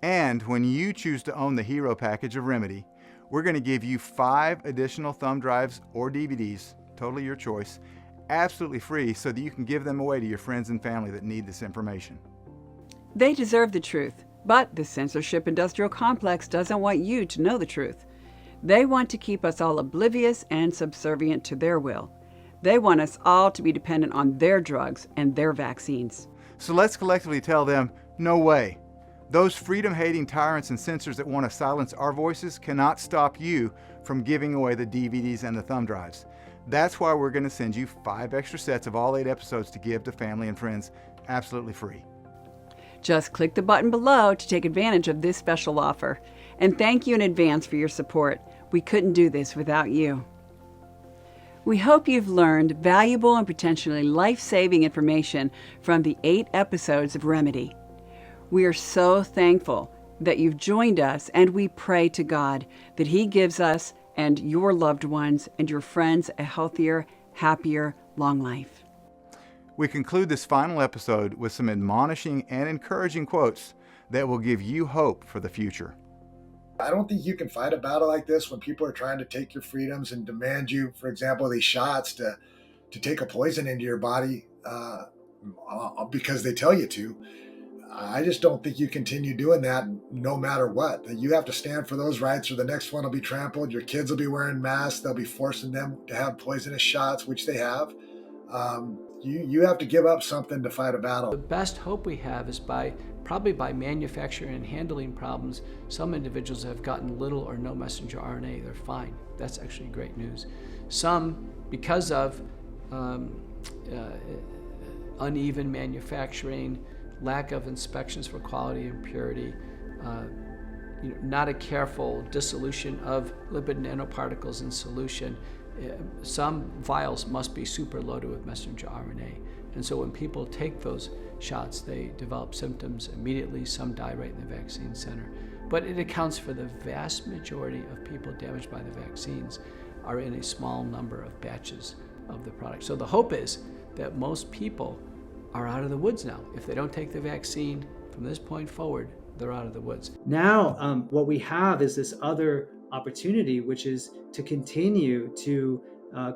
And when you choose to own the Hero package of Remedy, we're going to give you 5 additional thumb drives or DVDs, totally your choice, absolutely free, so that you can give them away to your friends and family that need this information. They deserve the truth, but the censorship industrial complex doesn't want you to know the truth. They want to keep us all oblivious and subservient to their will. They want us all to be dependent on their drugs and their vaccines. So let's collectively tell them, no way. Those freedom-hating tyrants and censors that want to silence our voices cannot stop you from giving away the DVDs and the thumb drives. That's why we're going to send you 5 extra sets of all 8 episodes to give to family and friends absolutely free. Just click the button below to take advantage of this special offer. And thank you in advance for your support. We couldn't do this without you. We hope you've learned valuable and potentially life-saving information from the 8 episodes of Remedy. We are so thankful that you've joined us, and we pray to God that He gives us and your loved ones and your friends a healthier, happier, long life. We conclude this final episode with some admonishing and encouraging quotes that will give you hope for the future. I don't think you can fight a battle like this when people are trying to take your freedoms and demand you, for example, these shots to take a poison into your body because they tell you to. I just don't think you continue doing that no matter what. You have to stand for those rights or the next one will be trampled. Your kids will be wearing masks. They'll be forcing them to have poisonous shots, which they have. You have to give up something to fight a battle. The best hope we have is probably by manufacturing and handling problems. Some individuals have gotten little or no messenger RNA. They're fine. That's actually great news. Some, because of uneven manufacturing, lack of inspections for quality and purity, not a careful dissolution of lipid nanoparticles in solution, some vials must be super loaded with messenger RNA. And so when people take those shots, they develop symptoms immediately. Some die right in the vaccine center. But it accounts for the vast majority of people damaged by the vaccines are in a small number of batches of the product. So the hope is that most people are out of the woods now. If they don't take the vaccine from this point forward, they're out of the woods. Now, what we have is this other opportunity, which is to continue to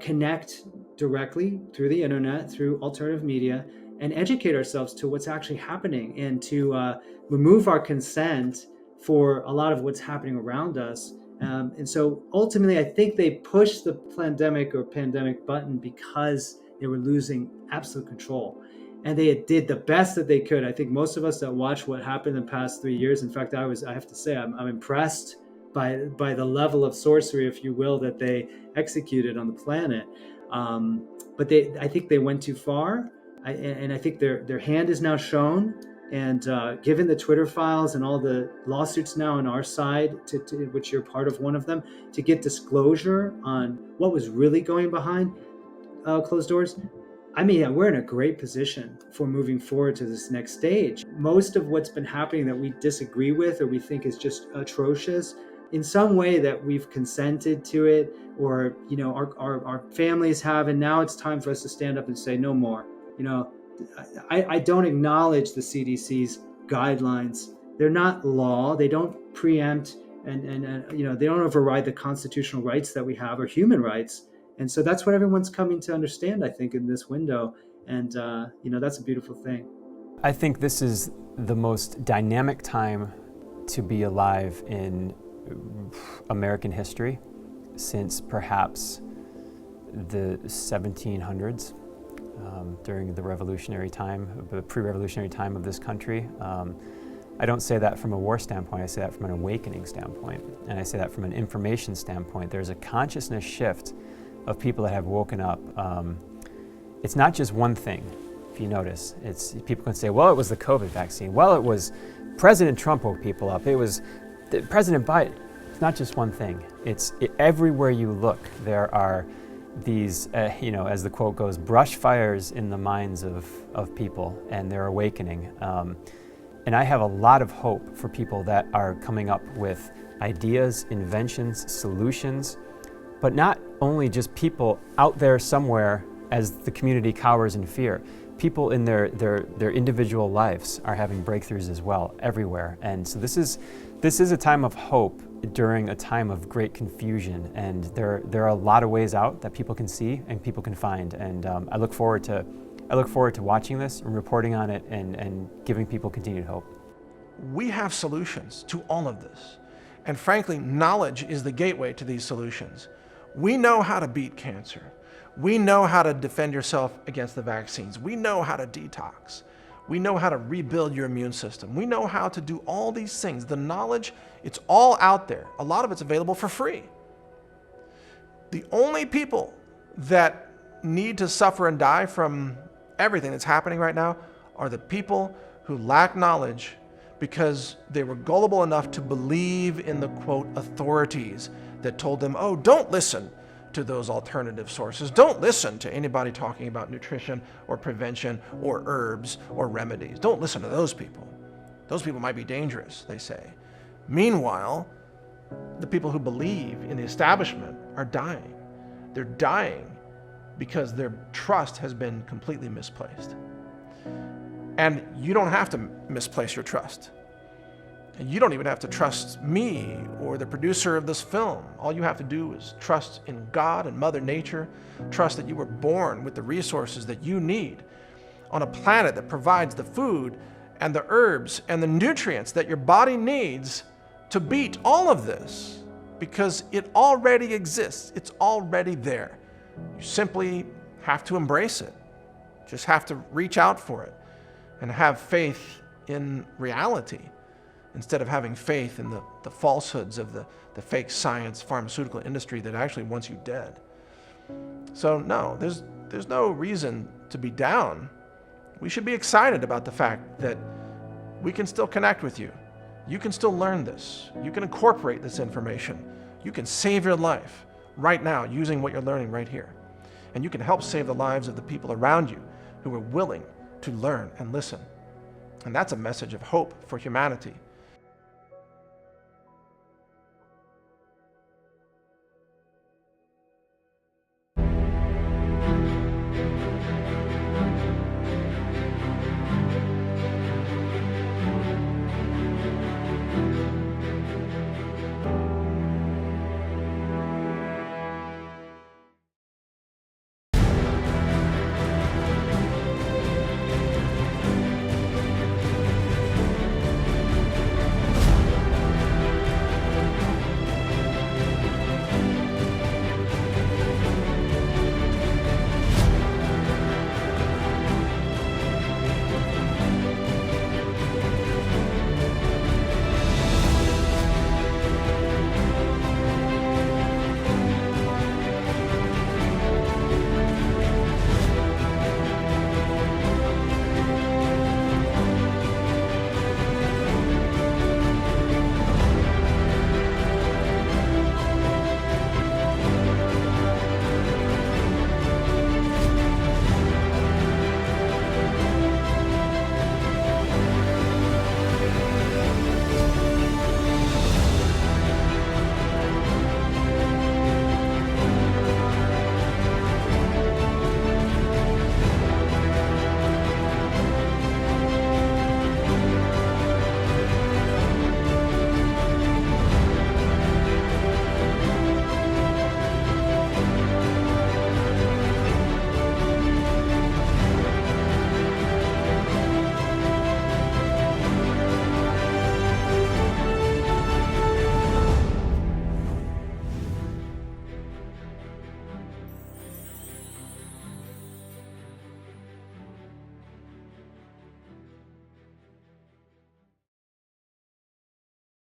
connect directly through the internet, through alternative media, and educate ourselves to what's actually happening and to remove our consent for a lot of what's happening around us. And so ultimately, I think they pushed the pandemic button because they were losing absolute control. And they did the best that they could. I think most of us that watched what happened in the past 3 years, in fact, I have to say, I'm impressed by the level of sorcery, if you will, that they executed on the planet. But I think they went too far. And I think their hand is now shown. And given the Twitter files and all the lawsuits now on our side, to which you're part of one of them, to get disclosure on what was really going behind closed doors, I mean, we're in a great position for moving forward to this next stage. Most of what's been happening that we disagree with or we think is just atrocious, in some way that we've consented to it, or our families have, and now it's time for us to stand up and say no more. I don't acknowledge the CDC's guidelines. They're not law. They don't preempt and they don't override the constitutional rights that we have, or human rights. And so that's what everyone's coming to understand, I think, in this window. And, that's a beautiful thing. I think this is the most dynamic time to be alive in American history since perhaps the 1700s, during the revolutionary time, the pre-revolutionary time of this country. I don't say that from a war standpoint, I say that from an awakening standpoint. And I say that from an information standpoint. There's a consciousness shift of people that have woken up. It's not just one thing, if you notice. People can say, well, it was the COVID vaccine. Well, it was President Trump woke people up. It was President Biden. It's not just one thing. Everywhere you look, there are these, as the quote goes, brush fires in the minds of people, and they're awakening. And I have a lot of hope for people that are coming up with ideas, inventions, solutions, but not only just people out there somewhere as the community cowers in fear, people in their individual lives are having breakthroughs as well, everywhere. And so this is a time of hope during a time of great confusion. And there are a lot of ways out that people can see and people can find. And I look forward to watching this and reporting on it and giving people continued hope. We have solutions to all of this. And frankly, knowledge is the gateway to these solutions. We know how to beat cancer. We know how to defend yourself against the vaccines. We know how to detox. We know how to rebuild your immune system. We know how to do all these things. The knowledge, it's all out there. A lot of it's available for free. The only people that need to suffer and die from everything that's happening right now are the people who lack knowledge because they were gullible enough to believe in the, quote, authorities that told them, oh, don't listen to those alternative sources. Don't listen to anybody talking about nutrition or prevention or herbs or remedies. Don't listen to those people. Those people might be dangerous, they say. Meanwhile, the people who believe in the establishment are dying. They're dying because their trust has been completely misplaced. And you don't have to misplace your trust. And you don't even have to trust me or the producer of this film. All you have to do is trust in God and Mother Nature, trust that you were born with the resources that you need on a planet that provides the food and the herbs and the nutrients that your body needs to beat all of this, because it already exists. It's already there. You simply have to embrace it. Just have to reach out for it and have faith in reality, instead of having faith in the falsehoods of the fake science pharmaceutical industry that actually wants you dead. So no, there's no reason to be down. We should be excited about the fact that we can still connect with you. You can still learn this. You can incorporate this information. You can save your life right now using what you're learning right here. And you can help save the lives of the people around you who are willing to learn and listen. And that's a message of hope for humanity.